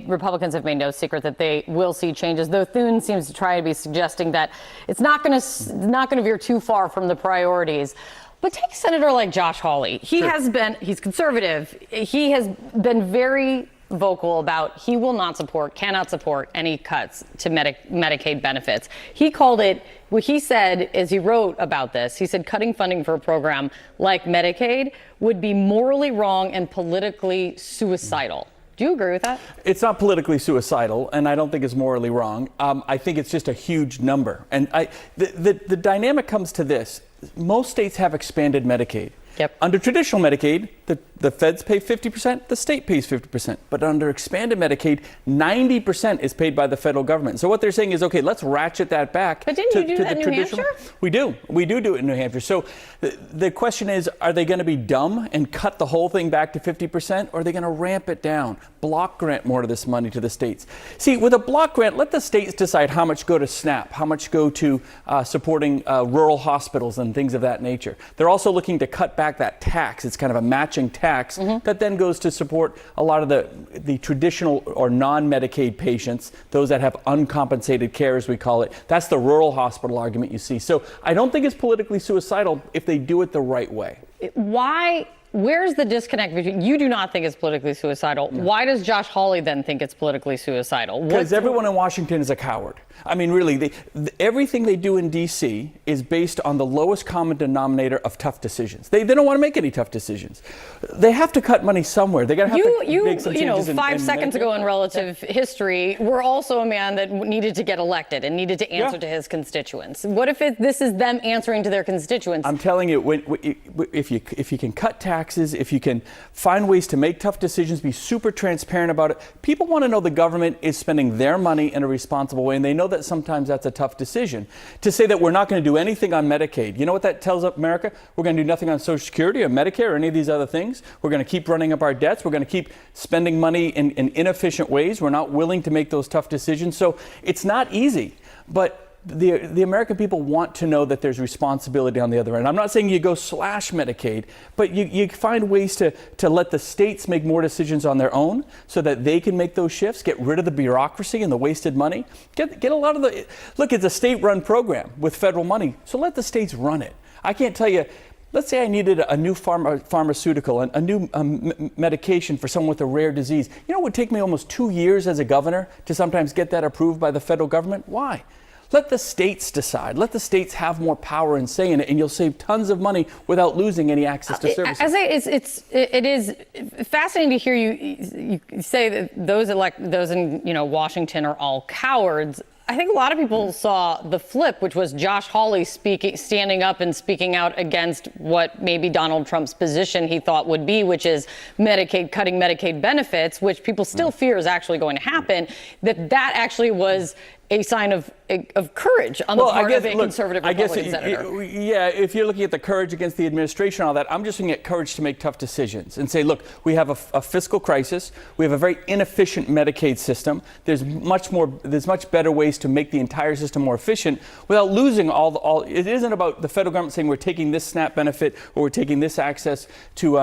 Republicans have made no secret that they will see changes, though Thune seems to try to be suggesting that it's not going to veer too far from the priorities. But take a senator like Josh Hawley. He's conservative. He has been very vocal about he will not support, cannot support any cuts to Medicaid benefits. He called it, what he said as he wrote about this, he said cutting funding for a program like Medicaid would be morally wrong and politically suicidal. Do you agree with that? It's not politically suicidal, and I don't think it's morally wrong. I think it's just a huge number. And the dynamic comes to this. Most states have expanded Medicaid. Yep. Under traditional Medicaid, the feds pay 50%, the state pays 50%. But under expanded Medicaid, 90% is paid by the federal government. So what they're saying is, okay, let's ratchet that back. But didn't you do that in New Hampshire? We do. We do it in New Hampshire. So the question is, are they going to be dumb and cut the whole thing back to 50%? Or are they going to ramp it down, block grant more of this money to the states? See, with a block grant, let the states decide how much go to SNAP, how much go to supporting rural hospitals and things of that nature. They're also looking to cut back that tax. It's kind of a matching tax that then goes to support a lot of the traditional or non-Medicaid patients, those that have uncompensated care, as we call it. That's the rural hospital argument you see. So I don't think it's politically suicidal if they do it the right way. Where's the disconnect between, you do not think it's politically suicidal. No. Why does Josh Hawley then think it's politically suicidal? Because everyone in Washington is a coward. I mean, really, everything they do in D.C. is based on the lowest common denominator of tough decisions. They don't want to make any tough decisions. They have to cut money somewhere. They got to have to make some changes. You know, 5 seconds ago in relative history, we're also a man that needed to get elected and needed to answer to his constituents. What if this is them answering to their constituents? I'm telling you, if you can cut taxes, if you can find ways to make tough decisions, be super transparent about it, people want to know the government is spending their money in a responsible way, and they know that sometimes that's a tough decision. To say that we're not going to do anything on Medicaid, you know what that tells America? We're going to do nothing on Social Security or Medicare or any of these other things. We're going to keep running up our debts. We're going to keep spending money in inefficient ways. We're not willing to make those tough decisions. So it's not easy, but the American people want to know that there's responsibility on the other end. I'm not saying you go slash Medicaid, but you find ways to let the states make more decisions on their own so that they can make those shifts, get rid of the bureaucracy and the wasted money. Get a lot of look, it's a state-run program with federal money, so let the states run it. I can't tell you, let's say I needed a new pharmaceutical, a new medication for someone with a rare disease. You know, it would take me almost 2 years as a governor to sometimes get that approved by the federal government. Why? Let the states decide. Let the states have more power and say in it, and you'll save tons of money without losing any access to services. It is fascinating to hear you say that those in Washington are all cowards. I think a lot of people saw the flip, which was Josh Hawley standing up and speaking out against what maybe Donald Trump's position he thought would be, which is cutting Medicaid benefits, which people still fear is actually going to happen. That actually was a sign of courage on the part of a conservative Republican senator. Yeah, if you're looking at the courage against the administration and all that, I'm just looking at courage to make tough decisions and say, look, we have a fiscal crisis. We have a very inefficient Medicaid system. There's much better ways to make the entire system more efficient without losing all. It isn't about the federal government saying we're taking this SNAP benefit or we're taking this access to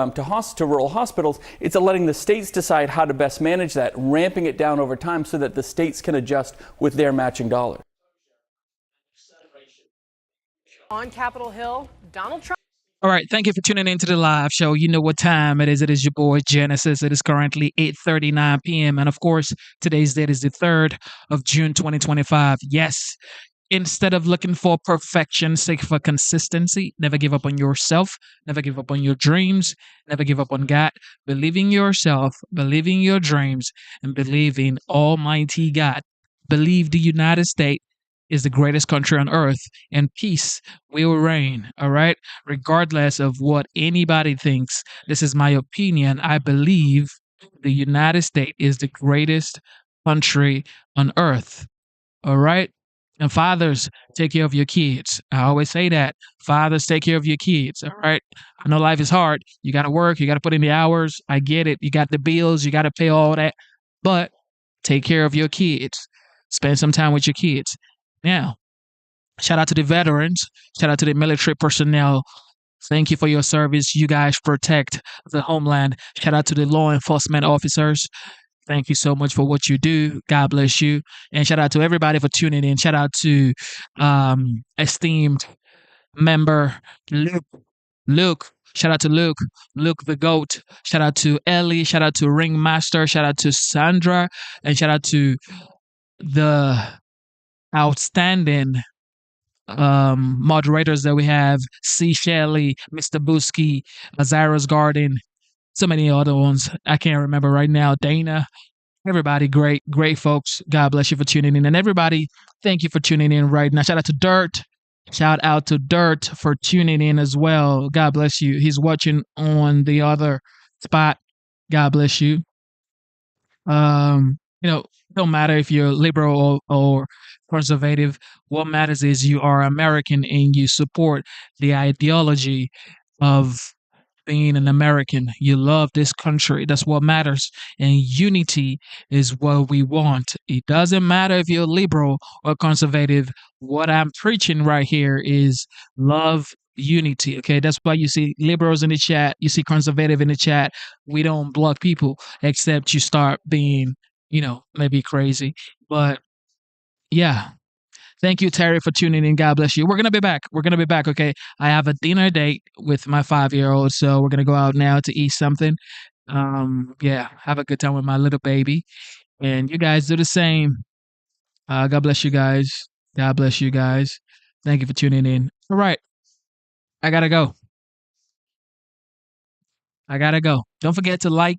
rural hospitals. It's letting the states decide how to best manage that, ramping it down over time so that the states can adjust with their matching dollars. On Capitol Hill, Donald Trump. All right, thank you for tuning in to the live show. You know what time it is. It is your boy Genesis. It is currently 8:39 p.m. And of course, today's date is the 3rd of June, 2025. Yes, instead of looking for perfection, seek for consistency. Never give up on yourself. Never give up on your dreams. Never give up on God. Believe in yourself, believe in your dreams, and believe in Almighty God. Believe the United States is the greatest country on earth, and peace will reign, all right? Regardless of what anybody thinks, this is my opinion. I believe the United States is the greatest country on earth, all right? And fathers, take care of your kids. I always say that. Fathers, take care of your kids, all right? I know life is hard. You got to work. You got to put in the hours. I get it. You got the bills. You got to pay all that. But take care of your kids. Spend some time with your kids. Now, shout out to the veterans. Shout out to the military personnel. Thank you for your service. You guys protect the homeland. Shout out to the law enforcement officers. Thank you so much for what you do. God bless you. And shout out to everybody for tuning in. Shout out to esteemed member Luke. Shout out to Luke the GOAT. Shout out to Ellie. Shout out to Ringmaster. Shout out to Sandra. And shout out to the outstanding moderators that we have: C. Shelley, Mr. Busky, Zyra's Garden, so many other ones I can't remember right now. Dana, everybody, great folks. God bless you for tuning in. And everybody, thank you for tuning in right now. Shout out to Dirt. Shout out to Dirt for tuning in as well. God bless you. He's watching on the other spot. God bless you. Don't matter if you're liberal or conservative. What matters is you are American and you support the ideology of being an American. You love this country. That's what matters. And unity is what we want. It doesn't matter if you're liberal or conservative. What I'm preaching right here is love, unity. Okay. That's why you see liberals in the chat. You see conservative in the chat. We don't block people except you start being, maybe crazy. But yeah. Thank you, Terry, for tuning in. God bless you. We're going to be back. Okay. I have a dinner date with my 5-year-old. So we're going to go out now to eat something. Have a good time with my little baby. And you guys do the same. God bless you guys. God bless you guys. Thank you for tuning in. All right. I got to go. Don't forget to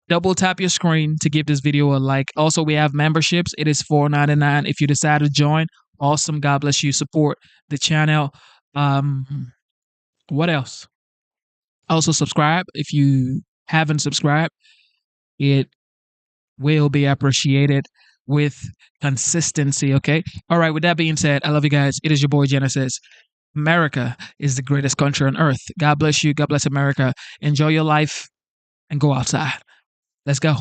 double tap your screen to give this video a like. Also, we have memberships. It is $4.99 if you decide to join. Awesome. God bless you. Support the channel. What else? Also, subscribe if you haven't subscribed. It will be appreciated with consistency. Okay. All right. With that being said, I love you guys. It is your boy Genesis. America is the greatest country on earth. God bless you. God bless America. Enjoy your life and go outside. Let's go.